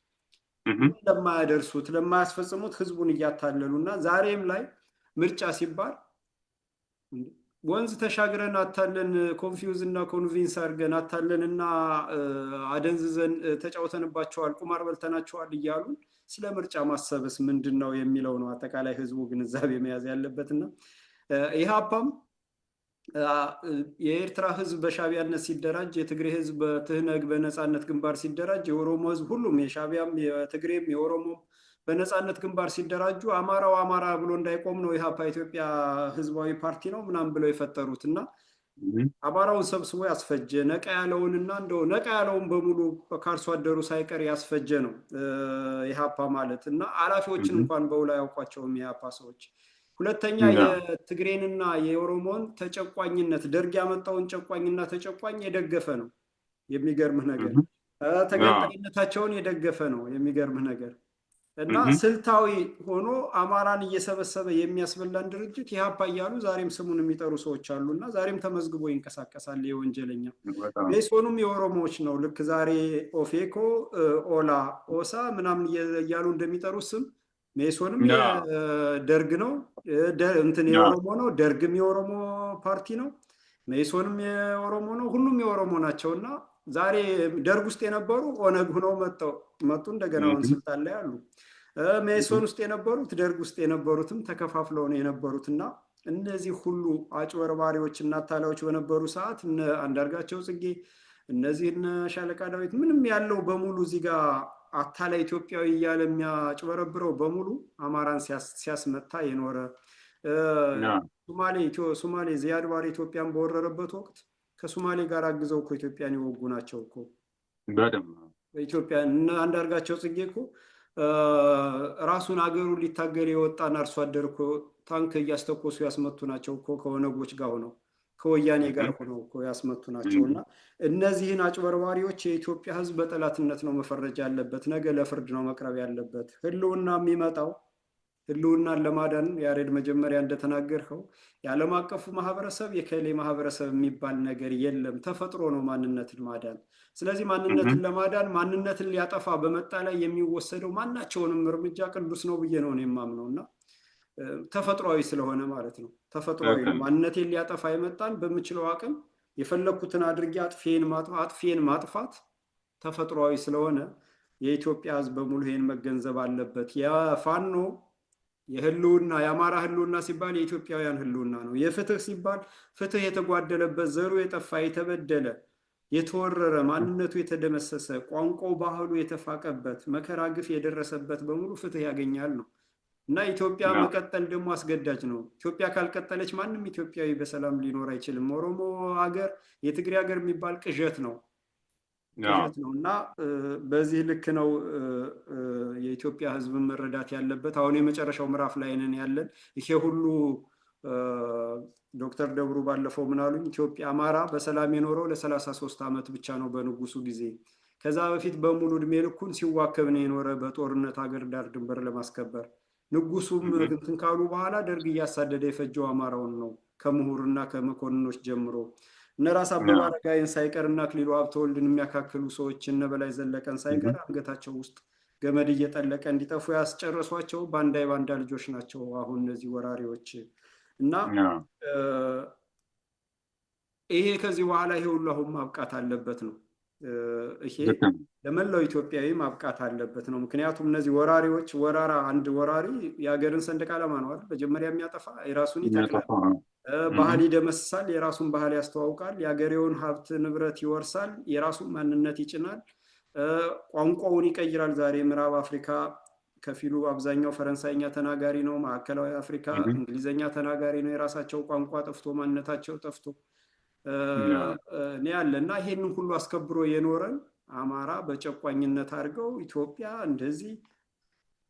ለማያደርሱት ለማያስፈጽሙት ህዝቡን እያታለሉና ዛሬም ላይ ምርጫ ሲባል ወንዝ ተሻግረን አታለን ኮንፊውዝ እና ኮንቪንስ አድርገን አታለንና አደንዝዘን ተጫውተንባቸዋል፣ ቁማር በልተናቸዋል እያሉ ስለ ምርጫ ማሰብስ ምንድን ነው የሚለው ነው አጠቃላይ ህዝቡ ግንዛቤ መያዝ ያለበትና ኢህአፓም የኤርትራ ህዝብ በሻቢያነት ሲደራጅ፣ የትግሬ ህዝብ በትህነግ በነፃነት ግንባር ሲደራጅ፣ የኦሮሞ ህዝብ ሁሉም የሻቢያም የትግሬም የኦሮሞም በነፃነት ግንባር ሲደራጁ አማራው አማራ ብሎ እንዳይቆም ነው ኢህአፓ ኢትዮጵያ ህዝባዊ ፓርቲ ነው ምናምን ብለው የፈጠሩት እና አማራውን ሰብስቦ ያስፈጀ ነቃ ያለውንና እንደው ነቃ ያለውን በሙሉ ከአርሶ አደሩ ሳይቀር ያስፈጀ ነው ኢህአፓ ማለት እና አላፊዎችን እንኳን በውላ ያውቋቸውም የኢህአፓ ሰዎች። ሁለተኛ የትግሬንና የኦሮሞን ተጨቋኝነት ደርግ ያመጣውን ጨቋኝና ተጨቋኝ የደገፈ ነው። የሚገርምህ ነገር ተገንጣይነታቸውን የደገፈ ነው። የሚገርምህ ነገር እና ስልታዊ ሆኖ አማራን እየሰበሰበ የሚያስበላን ድርጅት ኢህአፓ እያሉ ዛሬም ስሙን የሚጠሩ ሰዎች አሉና ዛሬም ተመዝግቦ ይንቀሳቀሳል። የወንጀለኛ ሜሶኑም የኦሮሞዎች ነው። ልክ ዛሬ ኦፌኮ፣ ኦላ፣ ኦሳ ምናምን እያሉ እንደሚጠሩ ስም ሜሶንም የደርግ ነው፣ እንትን የኦሮሞ ነው፣ ደርግም የኦሮሞ ፓርቲ ነው፣ ሜሶንም የኦሮሞ ነው፣ ሁሉም የኦሮሞ ናቸው። እና ዛሬ ደርግ ውስጥ የነበሩ ኦነግ ሁነው መጡ እንደገና አሁን ስልጣን ላይ አሉ። ሜሶን ውስጥ የነበሩት ደርግ ውስጥ የነበሩትም ተከፋፍለው ነው የነበሩት። እና እነዚህ ሁሉ አጭበርባሪዎች እና አታላዮች በነበሩ ሰዓት እነ አንዳርጋቸው ጽጌ፣ እነዚህ እነ ሻለቃ ዳዊት ምንም ያለው በሙሉ እዚህ ጋር አታላይ ኢትዮጵያዊ እያለ የሚያጭበረብረው በሙሉ አማራን ሲያስመታ የኖረ ሶማሌ ዚያድ ባሬ ኢትዮጵያን በወረረበት ወቅት ከሶማሌ ጋር አግዘው እኮ ኢትዮጵያን የወጉ ናቸው እኮ። ኢትዮጵያ አንዳርጋቸው ጽጌ እኮ ራሱን አገሩን ሊታገል የወጣን አርሶ አደር እኮ ታንክ እያስተኮሱ ያስመቱ ናቸው እኮ ከኦነጎች ጋር ሆነው ከወያኔ ጋር ሆነው እኮ ያስመቱ ናቸው። እና እነዚህን አጭበርባሪዎች የኢትዮጵያ ሕዝብ በጠላትነት ነው መፈረጅ ያለበት። ነገ ለፍርድ ነው መቅረብ ያለበት። ህልውና የሚመጣው ህልውናን ለማዳን ያሬድ መጀመሪያ እንደተናገርከው የዓለም አቀፉ ማህበረሰብ የከሌ ማህበረሰብ የሚባል ነገር የለም። ተፈጥሮ ነው ማንነትን ማዳን። ስለዚህ ማንነትን ለማዳን ማንነትን ሊያጠፋ በመጣ ላይ የሚወሰደው ማናቸውንም እርምጃ ቅዱስ ነው ብዬ ነው የማምነው። እና ተፈጥሯዊ ስለሆነ ማለት ነው። ተፈጥሯዊ ነው። ማንነቴን ሊያጠፋ የመጣን በምችለው አቅም የፈለኩትን አድርጌ አጥፌን ማጥፋት ተፈጥሯዊ ስለሆነ የኢትዮጵያ ሕዝብ በሙሉ ይሄን መገንዘብ አለበት። የፋኖ የህልውና የአማራ ህልውና ሲባል የኢትዮጵያውያን ህልውና ነው። የፍትህ ሲባል ፍትህ የተጓደለበት፣ ዘሩ የጠፋ የተበደለ፣ የተወረረ፣ ማንነቱ የተደመሰሰ፣ ቋንቋው ባህሉ የተፋቀበት፣ መከራ ግፍ የደረሰበት በሙሉ ፍትህ ያገኛል ነው። እና ኢትዮጵያ መቀጠል ደግሞ አስገዳጅ ነው። ኢትዮጵያ ካልቀጠለች ማንም ኢትዮጵያዊ በሰላም ሊኖር አይችልም። ኦሮሞ ሀገር፣ የትግሬ ሀገር የሚባል ቅዠት ነው ነው። እና በዚህ ልክ ነው የኢትዮጵያ ህዝብ መረዳት ያለበት። አሁን የመጨረሻው ምዕራፍ ላይ ነን ያለን። ይሄ ሁሉ ዶክተር ደብሩ ባለፈው ምን አሉኝ? ኢትዮጵያ አማራ በሰላም የኖረው ለ33 ዓመት ብቻ ነው በንጉሱ ጊዜ። ከዛ በፊት በሙሉ እድሜ ልኩን ሲዋከብ ነው የኖረ በጦርነት ሀገር ዳር ድንበር ለማስከበር። ንጉሱም እንትን ካሉ በኋላ ደርግ እያሳደደ የፈጀው አማራውን ነው ከምሁርና ከመኮንኖች ጀምሮ። እነ ራስ አበበ አረጋይን ሳይቀር እና አክሊሉ ሀብተወልድን የሚያካክሉ ሰዎች እነ በላይ ዘለቀን ሳይቀር አንገታቸው ውስጥ ገመድ እየጠለቀ እንዲጠፉ ያስጨረሷቸው ባንዳ ልጆች ናቸው አሁን እነዚህ ወራሪዎች። እና ይሄ ከዚህ በኋላ ይሄ ሁሉ አሁን ማብቃት አለበት ነው። ይሄ ለመላው ኢትዮጵያዊ ማብቃት አለበት ነው። ምክንያቱም እነዚህ ወራሪዎች አንድ ወራሪ የሀገርን ሰንደቅ ዓላማ ነው አይደል መጀመሪያ የሚያጠፋ፣ የራሱን ይተክላል፣ ባህል ይደመስሳል፣ የራሱን ባህል ያስተዋውቃል፣ የሀገሬውን ሀብት ንብረት ይወርሳል፣ የራሱን ማንነት ይጭናል፣ ቋንቋውን ይቀይራል። ዛሬ ምዕራብ አፍሪካ ከፊሉ አብዛኛው ፈረንሳይኛ ተናጋሪ ነው። ማዕከላዊ አፍሪካ እንግሊዘኛ ተናጋሪ ነው። የራሳቸው ቋንቋ ጠፍቶ ማንነታቸው ጠፍቶ ያለ እና ይሄንን ሁሉ አስከብሮ የኖረን አማራ በጨቋኝነት አድርገው ኢትዮጵያ እንደዚህ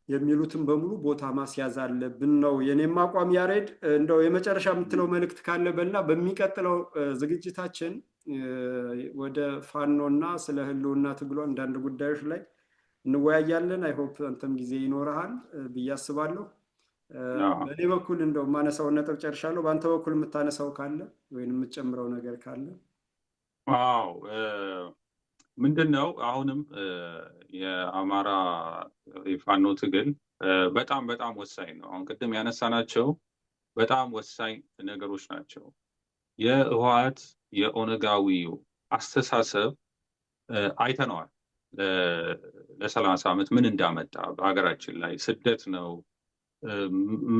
የሚሉትን በሙሉ ቦታ ማስያዝ አለብን ነው የኔም አቋም። ያሬድ እንደው የመጨረሻ የምትለው መልእክት ካለ በልና በሚቀጥለው ዝግጅታችን ወደ ፋኖና ስለ ህልውና ትግሉ አንዳንድ ጉዳዮች ላይ እንወያያለን። አይሆፕ አንተም ጊዜ ይኖርሃል ብዬ አስባለሁ። በእኔ በኩል እንደው ማነሳውን ነጥብ ጨርሻለሁ። በአንተ በኩል የምታነሳው ካለ ወይም የምትጨምረው ነገር ካለ? አዎ ምንድን ነው አሁንም የአማራ የፋኖ ትግል በጣም በጣም ወሳኝ ነው። አሁን ቅድም ያነሳናቸው በጣም ወሳኝ ነገሮች ናቸው። የህወሓት የኦነጋዊው አስተሳሰብ አይተነዋል። ለ30 ዓመት ምን እንዳመጣ በሀገራችን ላይ ስደት ነው፣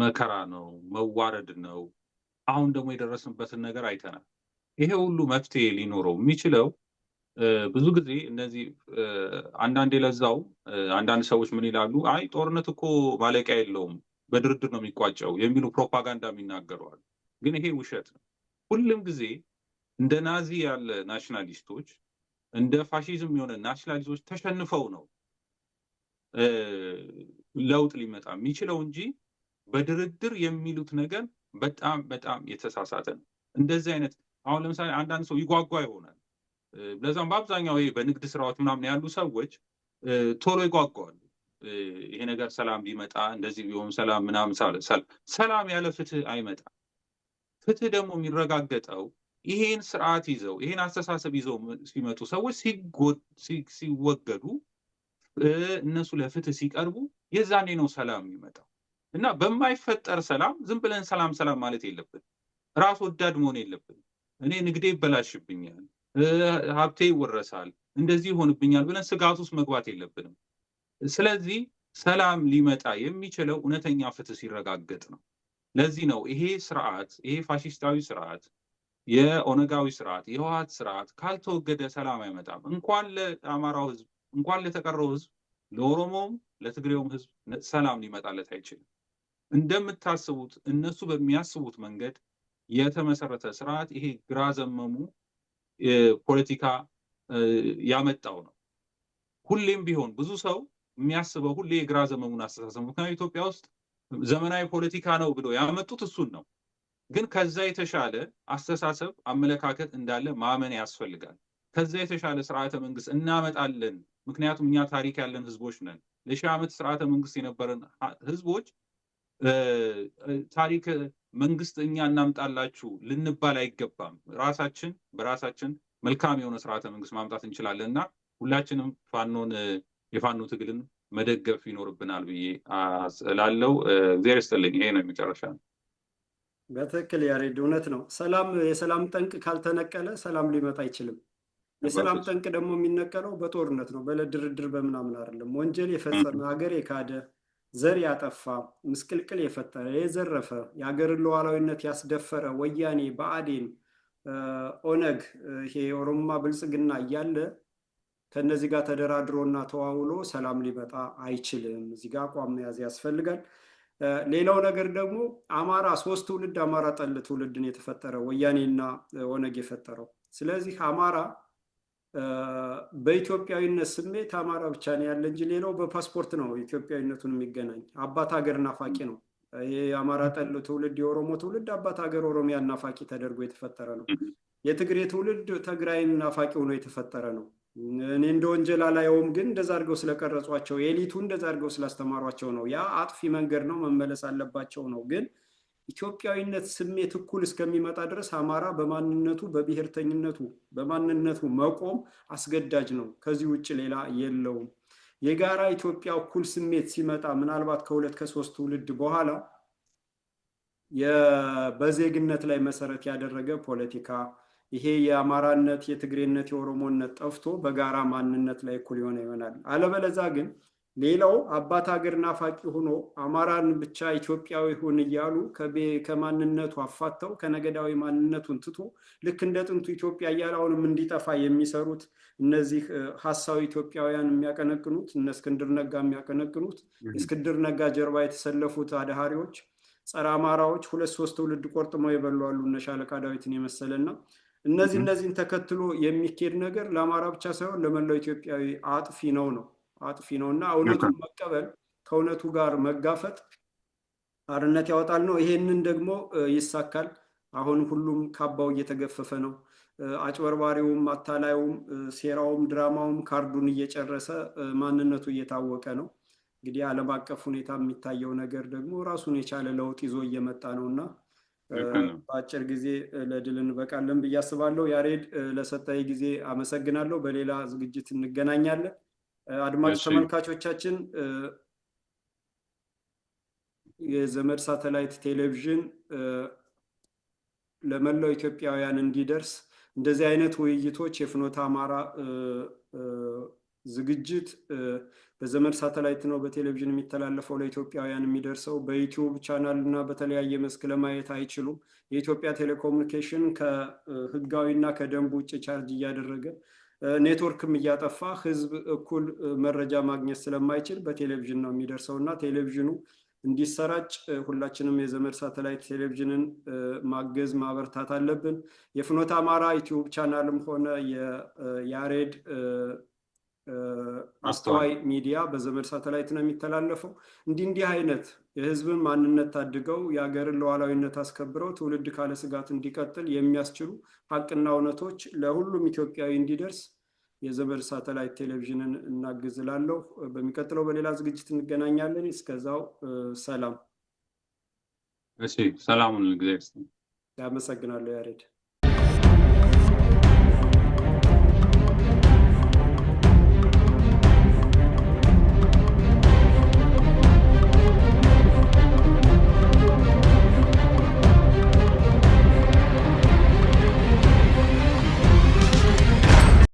መከራ ነው፣ መዋረድ ነው። አሁን ደግሞ የደረስንበትን ነገር አይተናል። ይሄ ሁሉ መፍትሄ ሊኖረው የሚችለው ብዙ ጊዜ እነዚህ አንዳንዴ ለዛው አንዳንድ ሰዎች ምን ይላሉ? አይ ጦርነት እኮ ማለቂያ የለውም በድርድር ነው የሚቋጨው የሚሉ ፕሮፓጋንዳ የሚናገረዋል። ግን ይሄ ውሸት ነው። ሁሉም ጊዜ እንደ ናዚ ያለ ናሽናሊስቶች እንደ ፋሺዝም የሆነ ናሽናሊስቶች ተሸንፈው ነው ለውጥ ሊመጣ የሚችለው እንጂ በድርድር የሚሉት ነገር በጣም በጣም የተሳሳተ ነው። እንደዚህ አይነት አሁን ለምሳሌ አንዳንድ ሰው ይጓጓ ይሆናል። ለዛም በአብዛኛው ይሄ በንግድ ስራዎች ምናምን ያሉ ሰዎች ቶሎ ይጓጓሉ። ይሄ ነገር ሰላም ቢመጣ እንደዚህ ቢሆን ሰላም ምናምን ሰላም ያለ ፍትህ አይመጣም። ፍትህ ደግሞ የሚረጋገጠው ይሄን ስርዓት ይዘው ይሄን አስተሳሰብ ይዘው ሲመጡ ሰዎች ሲወገዱ እነሱ ለፍትህ ሲቀርቡ የዛኔ ነው ሰላም የሚመጣው። እና በማይፈጠር ሰላም ዝም ብለን ሰላም ሰላም ማለት የለብን። ራስ ወዳድ መሆን የለብን። እኔ ንግዴ ይበላሽብኛል፣ ሀብቴ ይወረሳል፣ እንደዚህ ይሆንብኛል ብለን ስጋት ውስጥ መግባት የለብንም። ስለዚህ ሰላም ሊመጣ የሚችለው እውነተኛ ፍትህ ሲረጋገጥ ነው። ለዚህ ነው ይሄ ስርዓት፣ ይሄ ፋሽስታዊ ስርዓት፣ የኦነጋዊ ስርዓት፣ የህወሓት ስርዓት ካልተወገደ ሰላም አይመጣም። እንኳን ለአማራው ህዝብ፣ እንኳን ለተቀረው ህዝብ፣ ለኦሮሞውም ለትግሬውም ህዝብ ሰላም ሊመጣለት አይችልም። እንደምታስቡት እነሱ በሚያስቡት መንገድ የተመሰረተ ስርዓት ይሄ ግራ ዘመሙ ፖለቲካ ያመጣው ነው። ሁሌም ቢሆን ብዙ ሰው የሚያስበው ሁሌ የግራ ዘመሙን አስተሳሰብ፣ ምክንያቱም ኢትዮጵያ ውስጥ ዘመናዊ ፖለቲካ ነው ብሎ ያመጡት እሱን ነው። ግን ከዛ የተሻለ አስተሳሰብ፣ አመለካከት እንዳለ ማመን ያስፈልጋል። ከዛ የተሻለ ስርዓተ መንግስት እናመጣለን። ምክንያቱም እኛ ታሪክ ያለን ህዝቦች ነን። ለሺህ ዓመት ስርዓተ መንግስት የነበረን ህዝቦች ታሪክ መንግስት እኛ እናምጣላችሁ ልንባል አይገባም። ራሳችን በራሳችን መልካም የሆነ ስርዓተ መንግስት ማምጣት እንችላለን እና ሁላችንም የፋኖ ትግልን መደገፍ ይኖርብናል ብዬ እላለሁ። እግዚአብሔር ይስጥልኝ። ይሄ ነው የመጨረሻ ነው። በትክክል ያሬድ፣ እውነት ነው። የሰላም ጠንቅ ካልተነቀለ ሰላም ሊመጣ አይችልም። የሰላም ጠንቅ ደግሞ የሚነቀለው በጦርነት ነው፣ በለድርድር በምናምን አይደለም። ወንጀል የፈጸመ ሀገር የካደ ዘር ያጠፋ ምስቅልቅል የፈጠረ የዘረፈ የሀገርን ሉዓላዊነት ያስደፈረ ወያኔ፣ ብአዴን፣ ኦነግ፣ ይሄ የኦሮሞማ ብልጽግና እያለ ከነዚህ ጋር ተደራድሮና ተዋውሎ ሰላም ሊመጣ አይችልም። እዚህ ጋር አቋም መያዝ ያስፈልጋል። ሌላው ነገር ደግሞ አማራ 3 ትውልድ አማራ ጠል ትውልድን የተፈጠረ ወያኔና ኦነግ የፈጠረው። ስለዚህ አማራ በኢትዮጵያዊነት ስሜት አማራ ብቻ ነው ያለ እንጂ ሌላው በፓስፖርት ነው ኢትዮጵያዊነቱን የሚገናኝ። አባት ሀገር ናፋቂ ነው። ይሄ የአማራ ጠል ትውልድ፣ የኦሮሞ ትውልድ አባት ሀገር ኦሮሚያ ናፋቂ ተደርጎ የተፈጠረ ነው። የትግሬ ትውልድ ትግራይን ናፋቂ ሆኖ የተፈጠረ ነው። እኔ እንደ ወንጀል አላየውም፣ ግን እንደዛ አድርገው ስለቀረጿቸው ኤሊቱ እንደዛ አድርገው ስላስተማሯቸው ነው። ያ አጥፊ መንገድ ነው፣ መመለስ አለባቸው ነው። ግን ኢትዮጵያዊነት ስሜት እኩል እስከሚመጣ ድረስ አማራ በማንነቱ በብሔርተኝነቱ በማንነቱ መቆም አስገዳጅ ነው። ከዚህ ውጭ ሌላ የለውም። የጋራ ኢትዮጵያ እኩል ስሜት ሲመጣ ምናልባት ከ2 ከ3 ትውልድ በኋላ በዜግነት ላይ መሰረት ያደረገ ፖለቲካ፣ ይሄ የአማራነት የትግሬነት የኦሮሞነት ጠፍቶ በጋራ ማንነት ላይ እኩል ይሆናል። አለበለዛ ግን ሌላው አባት ሀገር ናፋቂ ሆኖ አማራን ብቻ ኢትዮጵያዊ ሁን እያሉ ከማንነቱ አፋተው ከነገዳዊ ማንነቱን ትቶ ልክ እንደ ጥንቱ ኢትዮጵያ እያለ አሁንም እንዲጠፋ የሚሰሩት እነዚህ ሀሳዊ ኢትዮጵያውያን የሚያቀነቅኑት እነ እስክንድር ነጋ የሚያቀነቅኑት እስክንድር ነጋ ጀርባ የተሰለፉት አድሃሪዎች፣ ጸረ አማራዎች 2-3 ትውልድ ቆርጥመው የበሏሉ እነ ሻለቃ ዳዊትን የመሰለና እነዚህን ተከትሎ የሚኬድ ነገር ለአማራ ብቻ ሳይሆን ለመላው ኢትዮጵያዊ አጥፊ ነው እና እውነቱን መቀበል ከእውነቱ ጋር መጋፈጥ አርነት ያወጣል ነው። ይሄንን ደግሞ ይሳካል። አሁን ሁሉም ካባው እየተገፈፈ ነው። አጭበርባሪውም፣ አታላዩም፣ ሴራውም፣ ድራማውም ካርዱን እየጨረሰ ማንነቱ እየታወቀ ነው። እንግዲህ ዓለም አቀፍ ሁኔታ የሚታየው ነገር ደግሞ ራሱን የቻለ ለውጥ ይዞ እየመጣ ነው እና በአጭር ጊዜ ለድል እንበቃለን ብዬ አስባለሁ። ያሬድ ለሰጠኝ ጊዜ አመሰግናለሁ። በሌላ ዝግጅት እንገናኛለን። አድማጭ ተመልካቾቻችን የዘመድ ሳተላይት ቴሌቪዥን ለመላው ኢትዮጵያውያን እንዲደርስ እንደዚህ አይነት ውይይቶች የፍኖተ አማራ ዝግጅት በዘመድ ሳተላይት ነው በቴሌቪዥን የሚተላለፈው ለኢትዮጵያውያን የሚደርሰው። በዩቲዩብ ቻናል እና በተለያየ መስክ ለማየት አይችሉም። የኢትዮጵያ ቴሌኮሙኒኬሽን ከህጋዊና ከደንብ ውጭ ቻርጅ እያደረገ ኔትወርክም እያጠፋ ህዝብ እኩል መረጃ ማግኘት ስለማይችል በቴሌቪዥን ነው የሚደርሰው እና ቴሌቪዥኑ እንዲሰራጭ ሁላችንም የዘመድ ሳተላይት ቴሌቪዥንን ማገዝ ማበርታት አለብን። የፍኖተ አማራ ዩቲዩብ ቻናልም ሆነ የያሬድ አስተዋይ ሚዲያ በዘመድ ሳተላይት ነው የሚተላለፈው። እንዲህ አይነት የህዝብን ማንነት ታድገው የሀገርን ሉዓላዊነት አስከብረው ትውልድ ካለ ስጋት እንዲቀጥል የሚያስችሉ ሀቅና እውነቶች ለሁሉም ኢትዮጵያዊ እንዲደርስ የዘመድ ሳተላይት ቴሌቪዥንን እናግዝላለሁ። በሚቀጥለው በሌላ ዝግጅት እንገናኛለን። እስከዛው ሰላም። እሺ፣ ሰላሙን እግዚአብሔር። ያመሰግናለሁ ያሬድ።